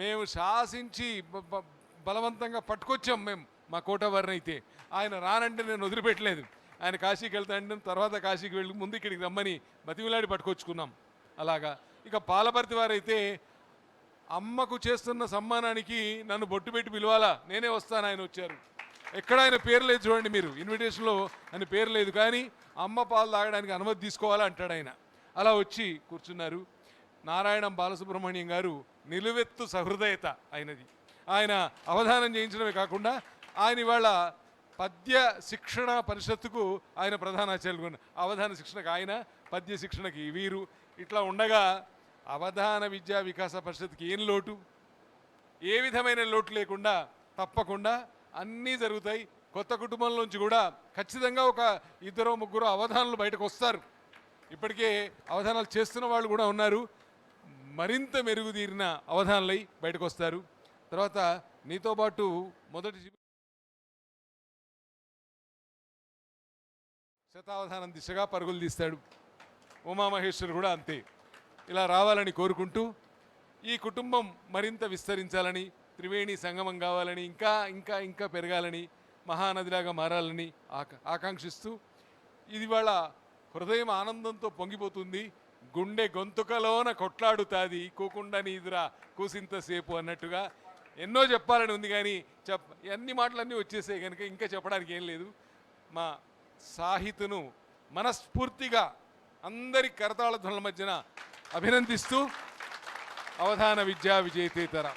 మేము శాసించి బలవంతంగా పట్టుకొచ్చాం మేము మా కోటవారిని. అయితే ఆయన రానంటే నేను వదిలిపెట్టలేదు. ఆయన కాశీకి వెళ్తాంటే తర్వాత కాశీకి వెళ్ళి ముందు ఇక్కడికి రమ్మని బతిమిలాడి పట్టుకొచ్చుకున్నాం. అలాగా ఇక పాలపర్తి వారైతే అమ్మకు చేస్తున్న సమ్మానానికి నన్ను బొట్టు పెట్టి పిలవాలా, నేనే వస్తాను, ఆయన వచ్చారు. ఎక్కడ ఆయన పేరు లేదు చూడండి, మీరు ఇన్విటేషన్లో ఆయన పేరు లేదు, కానీ అమ్మ పాలు తాగడానికి అనుమతి తీసుకోవాలా అంటాడు ఆయన. అలా వచ్చి కూర్చున్నారు. నారాయణం బాలసుబ్రహ్మణ్యం గారు నిలువెత్తు సహృదయత ఆయనది. ఆయన అవధానం చేయించడమే కాకుండా ఆయన ఇవాళ పద్య శిక్షణ పరిషత్తుకు ఆయన ప్రధానాచార్యులు. అవధాన శిక్షణకు ఆయన, పద్య శిక్షణకి వీరు. ఇట్లా ఉండగా అవధాన విద్యా వికాస పరిషత్కి ఏం లోటు? ఏ విధమైన లోటు లేకుండా తప్పకుండా అన్నీ జరుగుతాయి. కొత్త కుటుంబంలోంచి కూడా ఖచ్చితంగా ఒక 2-3 అవధానులు బయటకు వస్తారు. ఇప్పటికే అవధానాలు చేస్తున్న వాళ్ళు కూడా ఉన్నారు. మరింత మెరుగుదీరిన అవధానులై బయటకు వస్తారు. తర్వాత నీతో పాటు మొదటి శతావధానం దిశగా పరుగులు తీస్తాడు. ఉమామహేశ్వరు కూడా అంతే. ఇలా రావాలని కోరుకుంటూ ఈ కుటుంబం మరింత విస్తరించాలని, త్రివేణి సంగమం కావాలని, ఇంకా ఇంకా ఇంకా పెరగాలని, మహానదిలాగా మారాలని ఆకాంక్షిస్తూ, ఇది వాళ్ళ హృదయం ఆనందంతో పొంగిపోతుంది. గుండె గొంతుకలోన కొట్లాడుతాది కూకుండా నీదురా కూసింతసేపు అన్నట్టుగా ఎన్నో చెప్పాలని ఉంది, కానీ అన్ని మాటలన్నీ వచ్చేసాయి కనుక ఇంకా చెప్పడానికి ఏం లేదు. మా సాహిత్యను మనస్ఫూర్తిగా అందరి కరతాళ ధ్వనుల మధ్యన అభినందిస్తూ అవధాన విద్యా విజేతేతర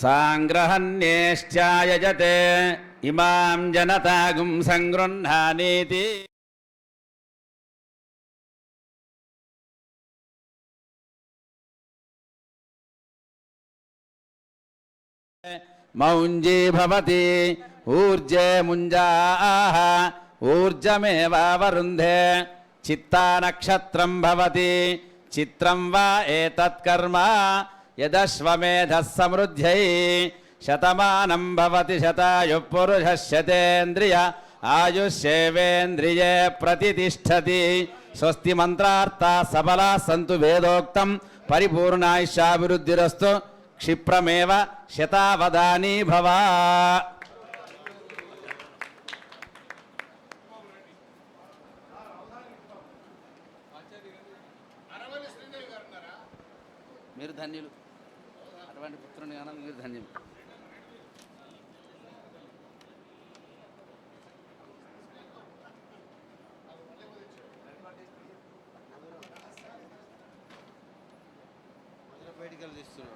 సాంగ్రహణ్యేశ్చాయజతే ఇమాం జనతాగుం సంగృహ్ణానేతి. మౌంజీ భవతి ఊర్జే ముంజాః ఊర్జమేవావరుంధే. చిత్తా నక్షత్రం భవతి చిత్రం వా ఏతత్కర్మ యదశ్వమేధः సమృద్ధ్యై. శతమానం భవతి శతాయుః పురుషः శతేంద్రియ ఆయుష్యేవేంద్రియే ప్రతితిష్ఠతి. స్వస్తి మంత్రార్థా సఫలా సంతు వేదోక్తం పరిపూర్ణాయుష్యాభివృద్ధిరస్తు. క్షిప్రమేవ శతావధానీ భవ. మీరు ధన్యులు, అటువంటి పుత్రుని గానం మీరు ధన్యులు. వేడికలు తీస్తున్నారు.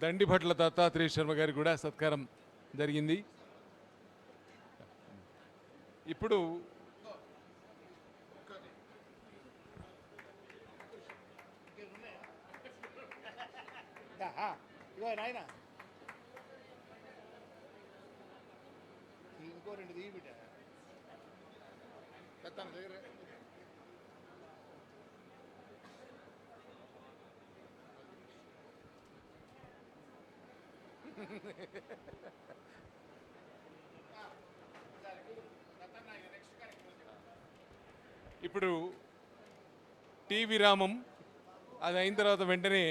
దండిభట్ల దత్తాత్రేయ శర్మ గారికి కూడా సత్కారం జరిగింది. ఇప్పుడు ఇంకో రెండు దిగి బిడ్డ. ఇప్పుడు టీ విరామం. అది అయిన తర్వాత వెంటనే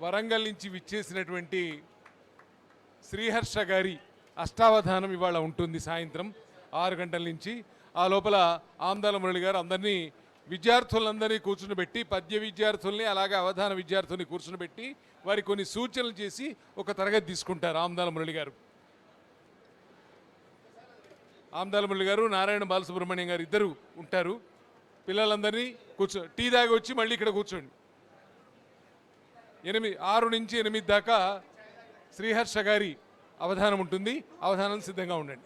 వరంగల్ నుంచి విచ్చేసినటువంటి శ్రీహర్ష గారి అష్టావధానం ఇవాళ ఉంటుంది సాయంత్రం 6 గంటల నుంచి. ఆ లోపల ఆమ్దాల మురళి గారు అందరినీ విద్యార్థులందరినీ కూర్చునిబెట్టి, పద్య విద్యార్థుల్ని అలాగే అవధాన విద్యార్థుల్ని కూర్చునిబెట్టి వారికి కొన్ని సూచనలు చేసి ఒక తరగతి తీసుకుంటారు ఆమ్దాల మురళి గారు. ఆమ్దాల మురళి గారు, నారాయణ బాలసుబ్రహ్మణ్యం గారు ఇద్దరు ఉంటారు. పిల్లలందరినీ టీ దాగి వచ్చి మళ్ళీ ఇక్కడ కూర్చోండి. 6 నుంచి 8 దాకా శ్రీహర్ష గారి అవధానం ఉంటుంది. అవధానం సిద్ధంగా ఉండండి.